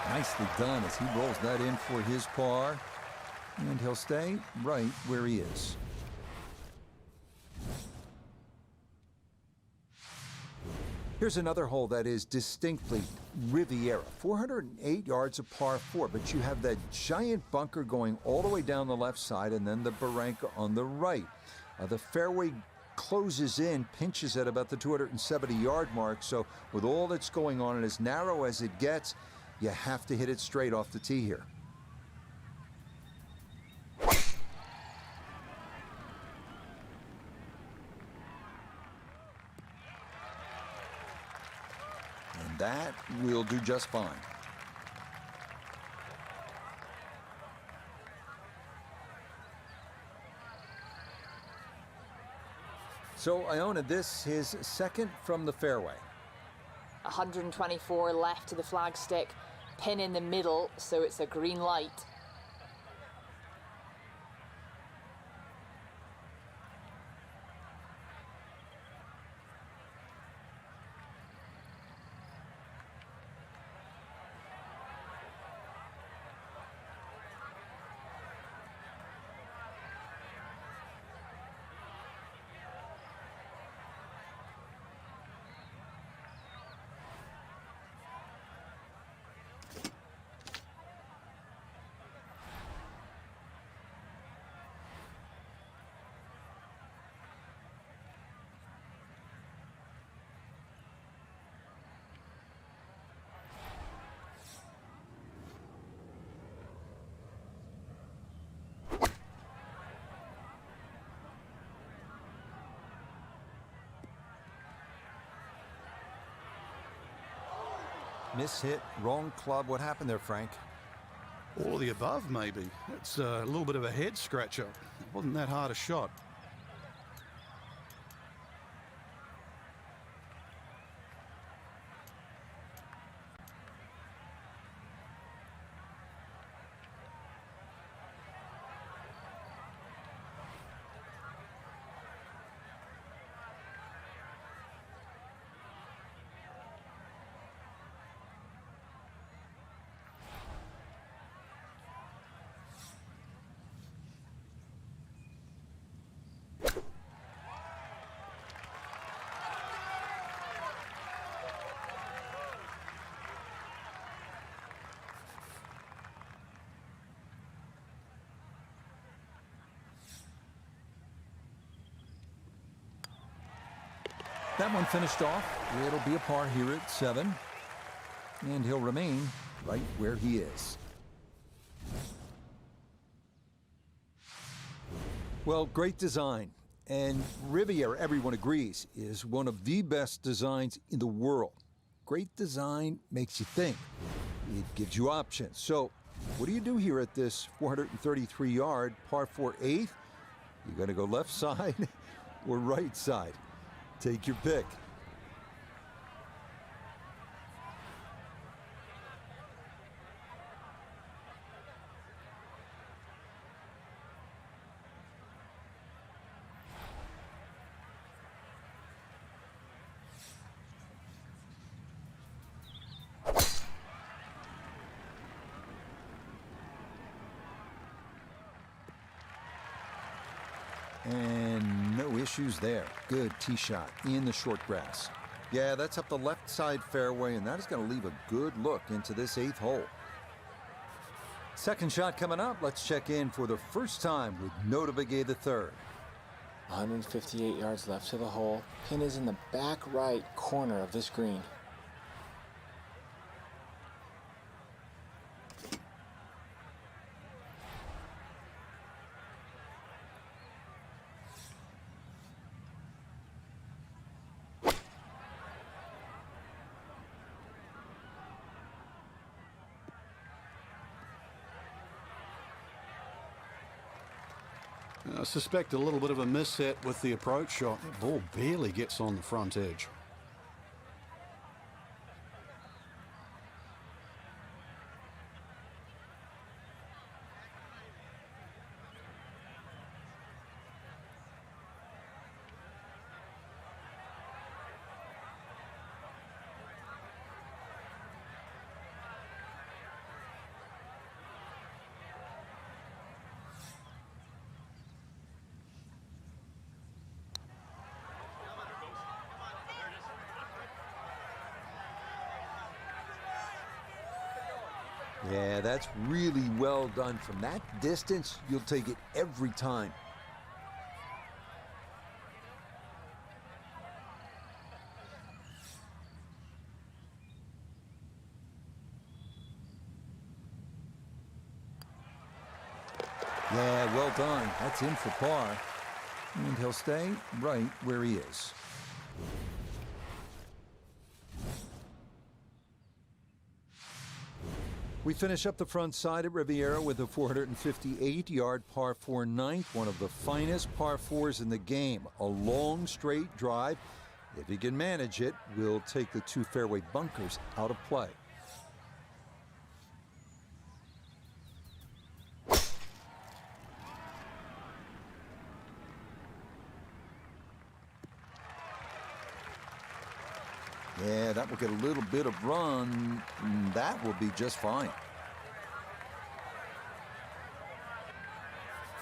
Nicely done as he rolls that in for his par. And he'll stay right where he is. Here's another hole that is distinctly Riviera. 408 yards of par 4, but you have that giant bunker going all the way down the left side and then the barranca on the right. The fairway closes in, pinches at about the 270-yard mark. So with all that's going on and as narrow as it gets, you have to hit it straight off the tee here. And that will do just fine. So Iona, this his second from the fairway. 124 left to the flagstick, pin in the middle, so it's a green light. Mishit, wrong club. What happened there, Frank? All of the above, maybe. It's a little bit of a head scratcher. It wasn't that hard a shot. That one finished off. It'll be a par here at 7. And he'll remain right where he is. Well, great design. And Riviera, everyone agrees, is one of the best designs in the world. Great design makes you think. It gives you options. So, what do you do here at this 433-yard par 4 8th? You gonna go left side or right side? Take your pick. And no issues there. Good tee shot in the short grass. Yeah, that's up the left side fairway, and that is going to leave a good look into this 8th hole. Second shot coming up. Let's check in for the first time with Notah Begay III. 158 yards left to the hole. Pin is in the back right corner of this green. I suspect a little bit of a misset with the approach shot. The ball barely gets on the front edge. Yeah, that's really well done. From that distance, you'll take it every time. Yeah, well done. That's in for par. And he'll stay right where he is. We finish up the front side at Riviera with a 458-yard par 4 ninth, one of the finest par 4s in the game. A long, straight drive. If he can manage it, we'll take the 2 fairway bunkers out of play. Yeah, that will get a little bit of run. That will be just fine.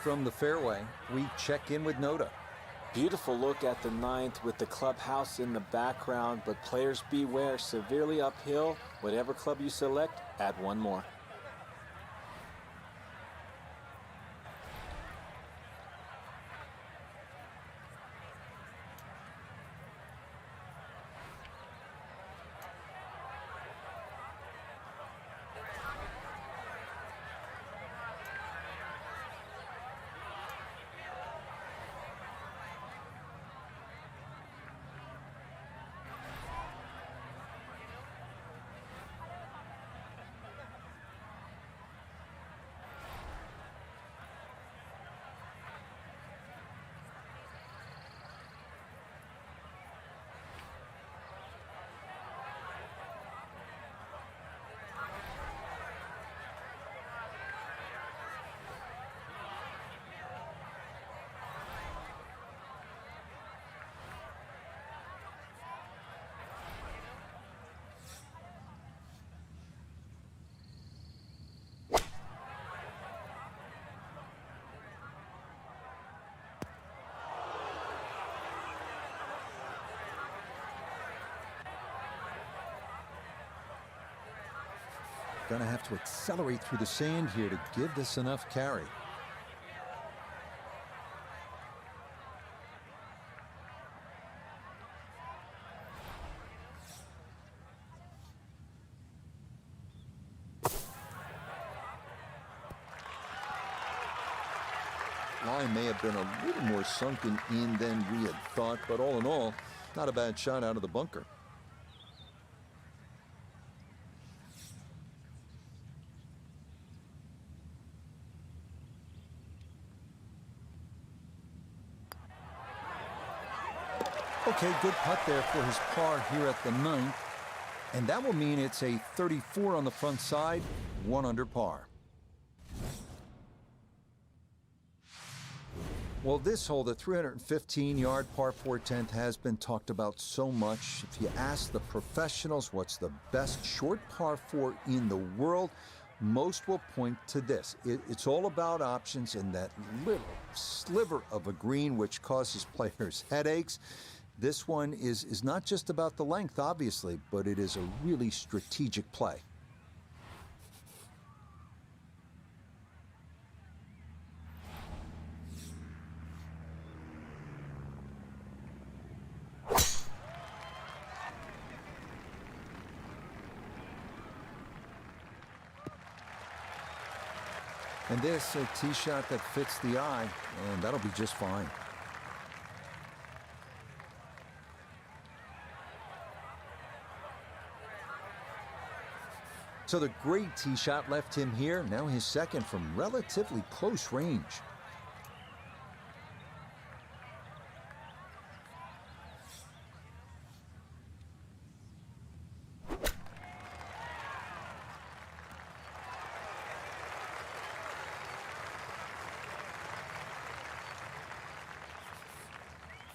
From the fairway, we check in with Noda. Beautiful look at the 9th with the clubhouse in the background, but players beware, severely uphill. Whatever club you select, add one more. Gonna have to accelerate through the sand here to give this enough carry. Line may have been a little more sunken in than we had thought, but all in all, not a bad shot out of the bunker. Okay, good putt there for his par here at the 9th. And that will mean it's a 34 on the front side, 1 under par. Well, this hole, the 315-yard par 4 10th, has been talked about so much. If you ask the professionals what's the best short par 4 in the world, most will point to this. It's all about options and that little sliver of a green which causes players headaches. This one is not just about the length, obviously, but it is a really strategic play. And this, a tee shot that fits the eye, and that'll be just fine. So the great tee shot left him here, now his second from relatively close range.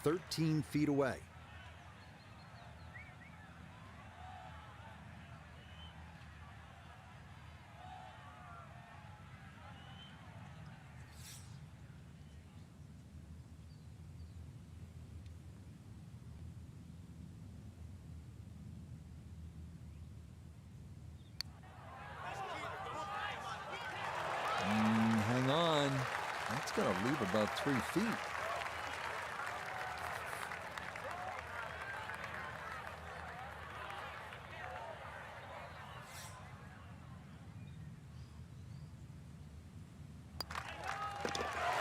"13 feet away." Hang on. That's going to leave about 3 feet.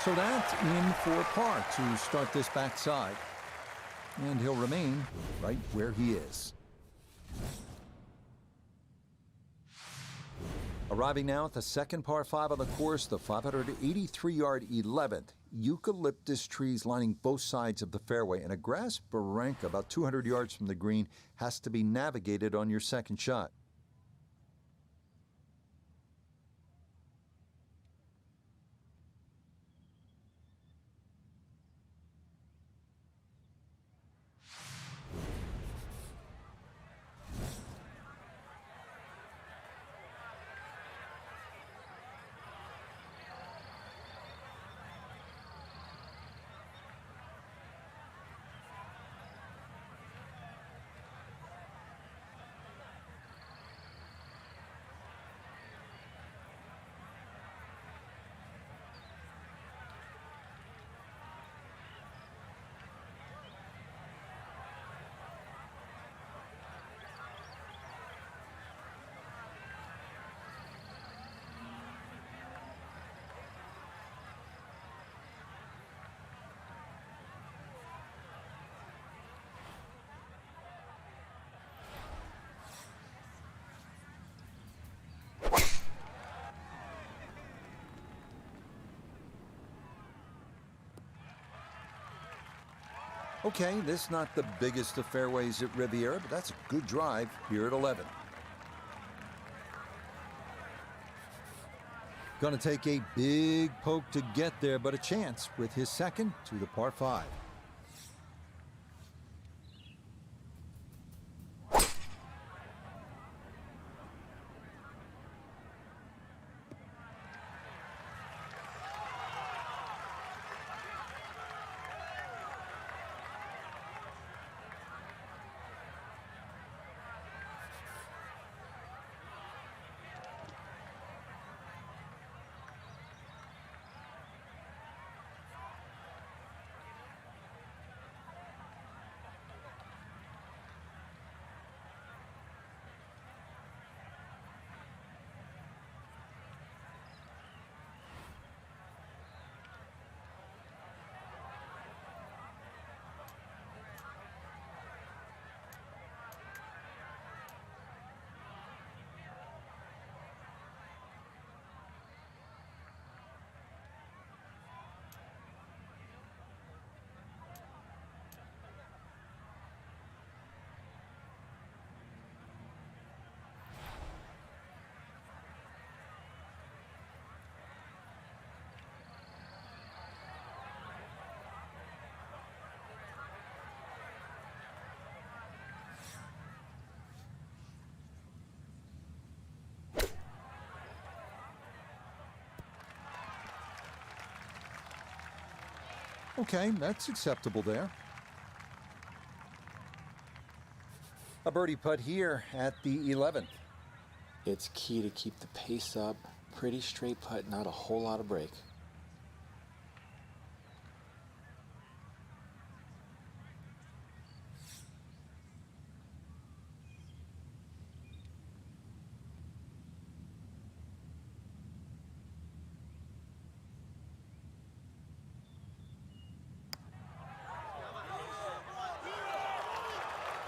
So that's in for par to start this backside. And he'll remain right where he is. Arriving now at the second par 5 on the course, the 583-yard 11th. Eucalyptus trees lining both sides of the fairway, and a grass barranca about 200 yards from the green has to be navigated on your second shot. Okay, this not the biggest of fairways at Riviera, but that's a good drive here at 11. Gonna take a big poke to get there, but a chance with his second to the par 5. Okay, that's acceptable there. A birdie putt here at the 11th. It's key to keep the pace up. Pretty straight putt, not a whole lot of break.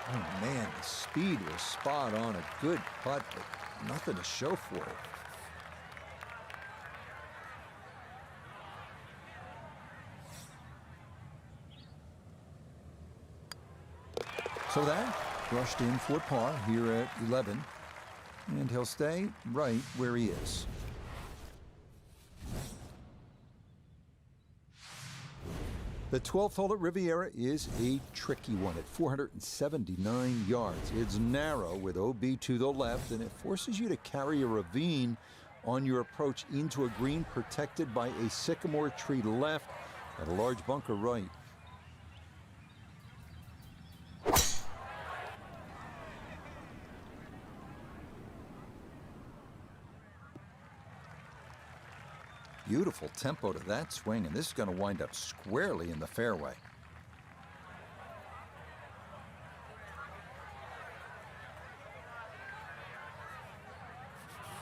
Oh man, the speed was spot on. A good putt, but nothing to show for it. So that brushed in for par here at 11, and he'll stay right where he is. The 12th hole at Riviera is a tricky one at 479 yards. It's narrow with OB to the left, and it forces you to carry a ravine on your approach into a green protected by a sycamore tree left and a large bunker right. Beautiful tempo to that swing, and this is going to wind up squarely in the fairway.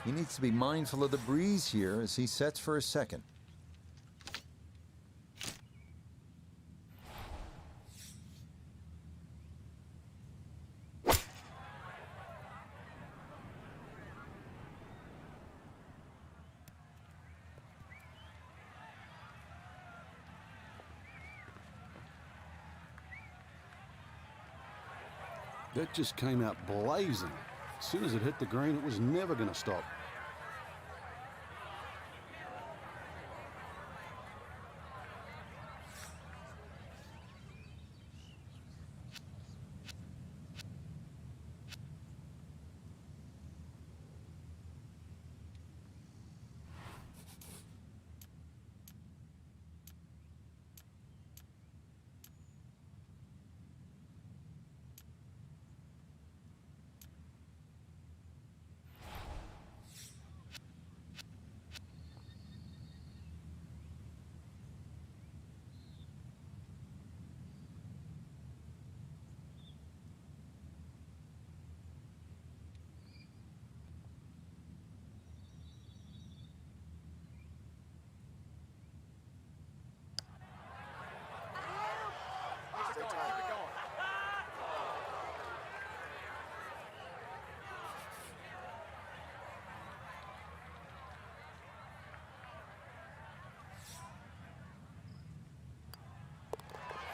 He needs to be mindful of the breeze here as he sets for his second. That just came out blazing. As soon as it hit the green, it was never going to stop.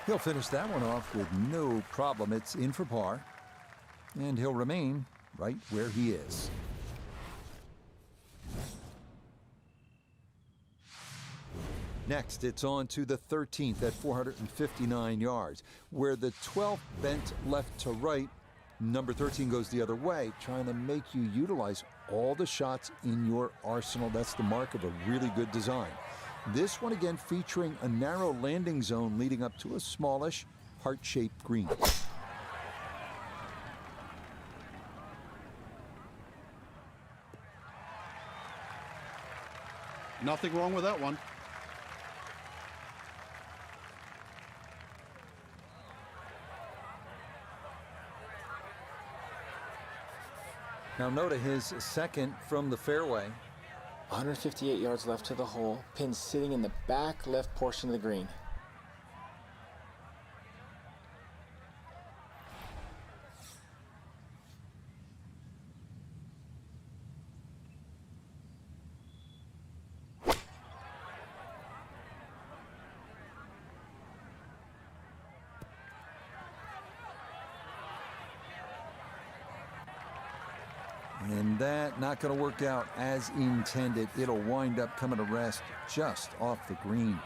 He'll finish that one off with no problem. It's in for par, and he'll remain right where he is. Next, it's on to the 13th at 459 yards, where the 12th bent left to right. Number 13 goes the other way, trying to make you utilize all the shots in your arsenal. That's the mark of a really good design. This one again featuring a narrow landing zone leading up to a smallish, heart-shaped green. Nothing wrong with that one. Now Notah his second from the fairway. 158 yards left to the hole. Pin sitting in the back left portion of the green. And that not going to work out as intended. It'll wind up coming to rest just off the green.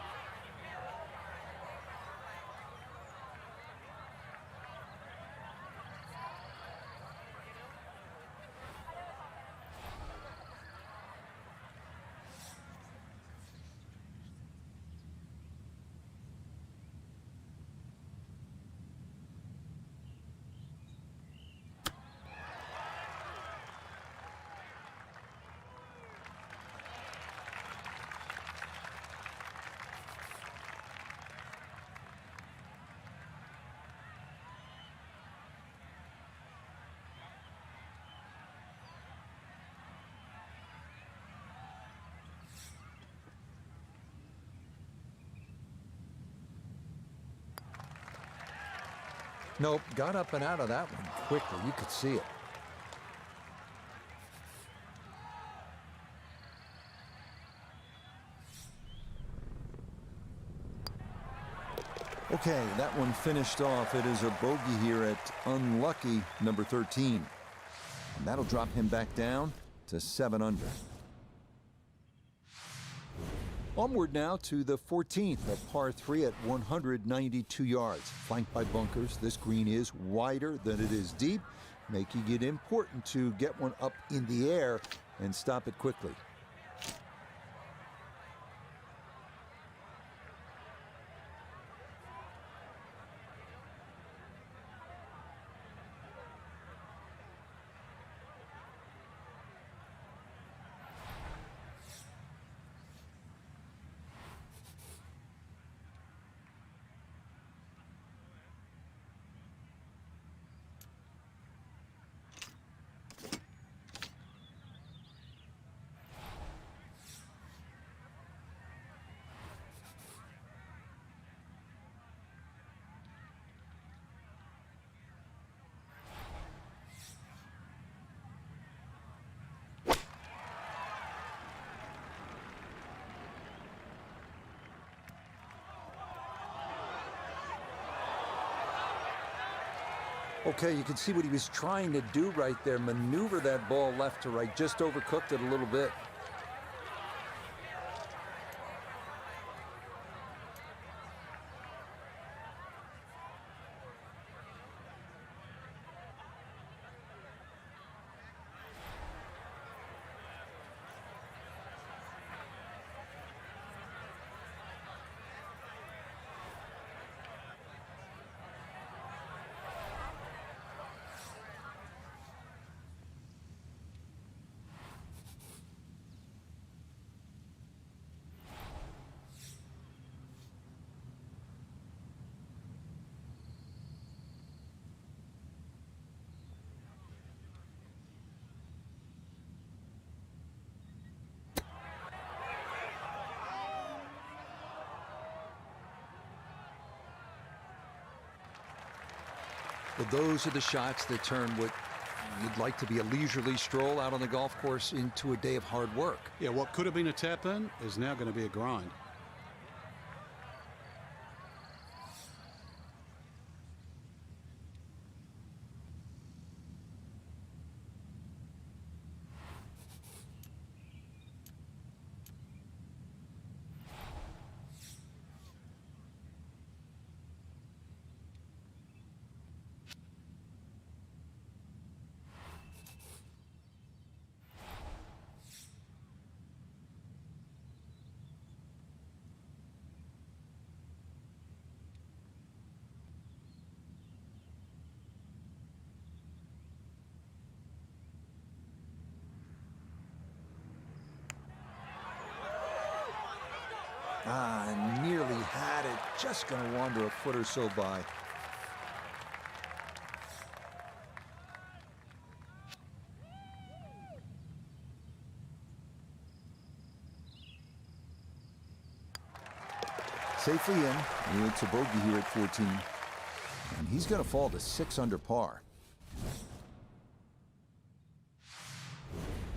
Nope, got up and out of that one quickly. You could see it. Okay, that one finished off. It is a bogey here at unlucky number 13. And that'll drop him back down to 7 under. Onward now to the 14th, a par 3 at 192 yards. Flanked by bunkers, this green is wider than it is deep, making it important to get one up in the air and stop it quickly. Okay, you can see what he was trying to do right there. Maneuver that ball left to right. Just overcooked it a little bit. Well, those are the shots that turn what you'd like to be a leisurely stroll out on the golf course into a day of hard work. Yeah, what could have been a tap in is now going to be a grind. Ah, nearly had it. Just going to wander a foot or so by. Safely in. It's a bogey here at 14. And he's going to fall to 6 under par.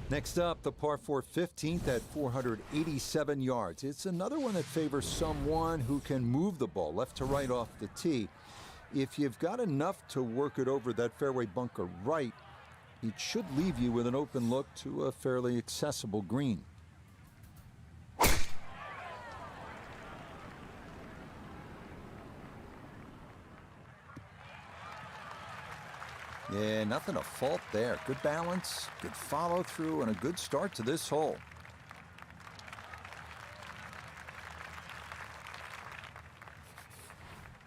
Next up, the par 4 15th at 487 yards. It's another one that favors someone who can move the ball left to right off the tee. If you've got enough to work it over that fairway bunker right, it should leave you with an open look to a fairly accessible green. Yeah, nothing to fault there. Good balance, good follow through, and a good start to this hole.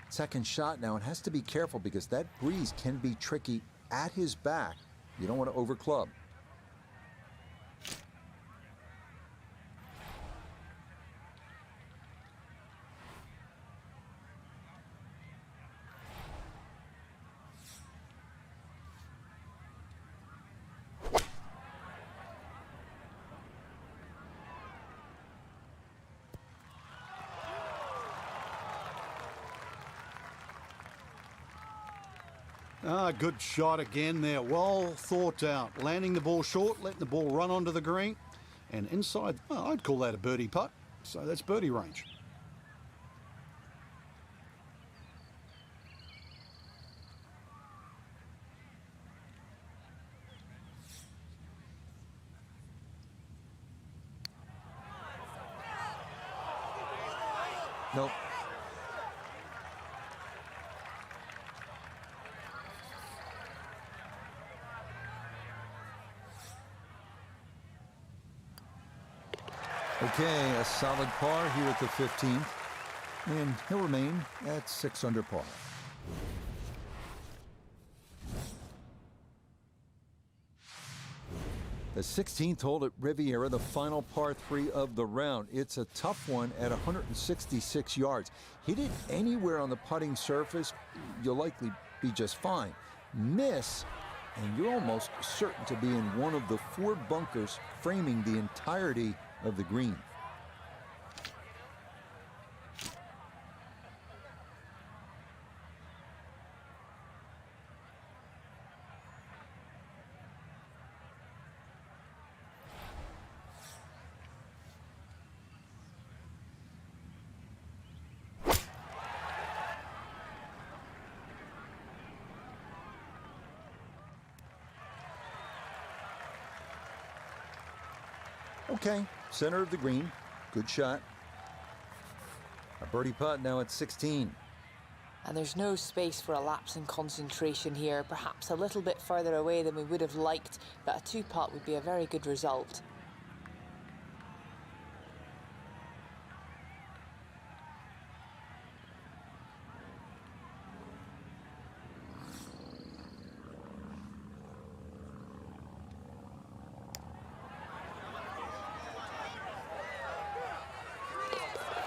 Second shot now, and has to be careful because that breeze can be tricky at his back. You don't want to overclub. Ah, good shot again there. Well thought out. Landing the ball short, letting the ball run onto the green. And inside, well, I'd call that a birdie putt. So that's birdie range. Nope. Okay, a solid par here at the 15th, and he'll remain at 6 under par. The 16th hole at Riviera, the final par 3 of the round. It's a tough one at 166 yards. Hit it anywhere on the putting surface, you'll likely be just fine. Miss, and you're almost certain to be in one of the 4 bunkers framing the entirety of the green. Okay, center of the green. Good shot. A birdie putt now at 16. And there's no space for a lapse in concentration here, perhaps a little bit further away than we would have liked, but a two-putt would be a very good result.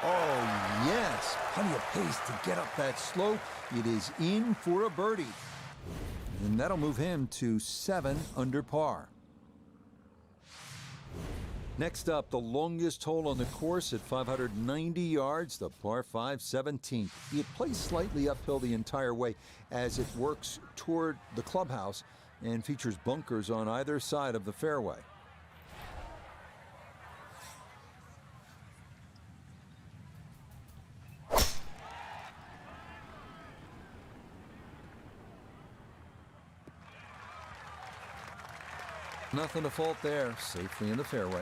Oh, yes. Plenty of pace to get up that slope. It is in for a birdie. And that'll move him to 7 under par. Next up, the longest hole on the course at 590 yards, the par 5 17th. It plays slightly uphill the entire way as it works toward the clubhouse and features bunkers on either side of the fairway. Nothing to fault there, safely in the fairway.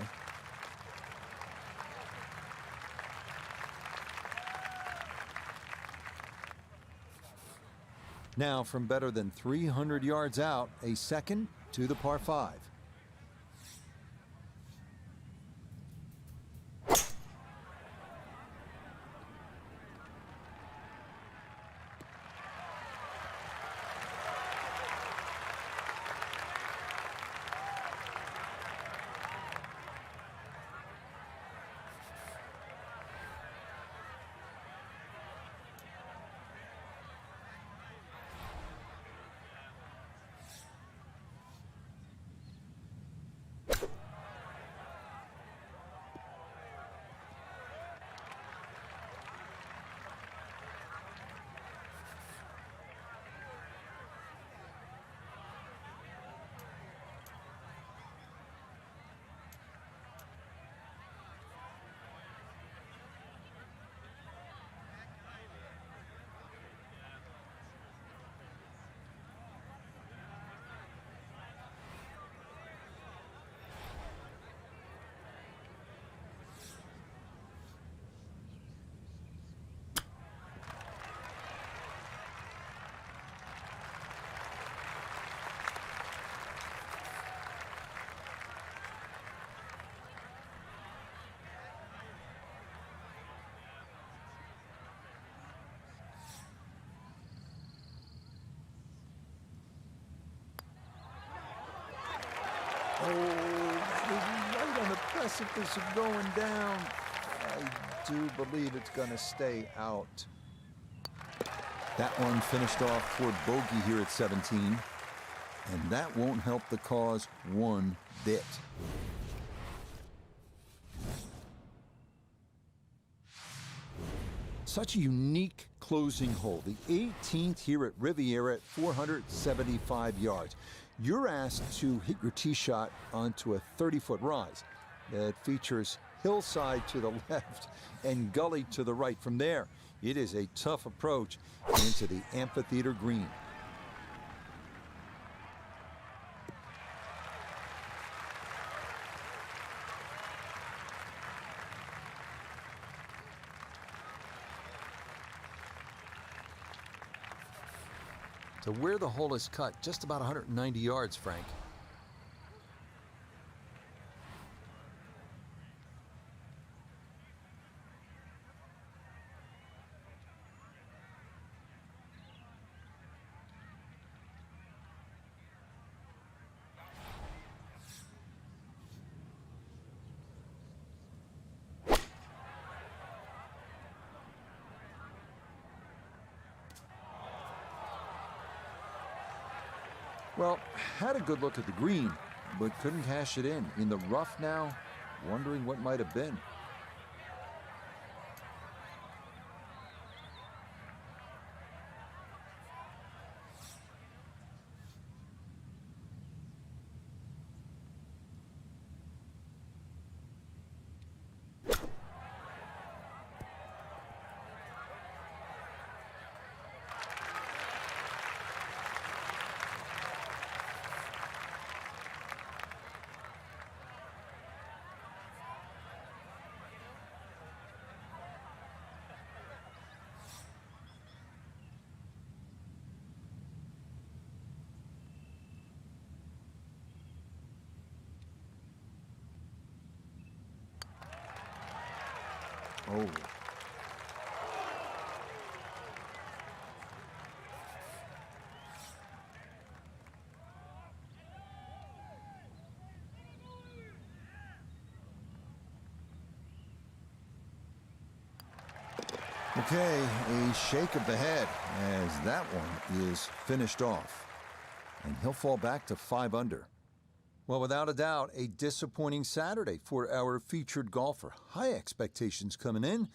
Now, from better than 300 yards out, a second to the par 5. Oh, that is right on the precipice of going down. I do believe it's going to stay out. That one finished off toward bogey here at 17, and that won't help the cause one bit. Such a unique closing hole, the 18th here at Riviera at 475 yards. You're asked to hit your tee shot onto a 30-foot rise that features hillside to the left and gully to the right. From there, it is a tough approach into the amphitheater green. To where the hole is cut, just about 190 yards, Frank. Well, had a good look at the green, but couldn't cash it in. In the rough now, wondering what might have been. Oh. Okay, a shake of the head as that one is finished off. And he'll fall back to 5 under. Well, without a doubt, a disappointing Saturday for our featured golfer. High expectations coming in,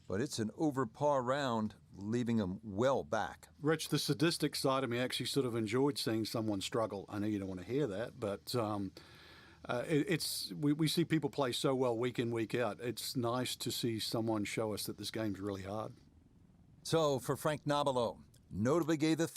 but it's an over par round, leaving him well back. Rich, the sadistic side of me actually sort of enjoyed seeing someone struggle. I know you don't want to hear that, but we see people play so well week in, week out. It's nice to see someone show us that this game's really hard. So for Frank Nobilo, notably gave the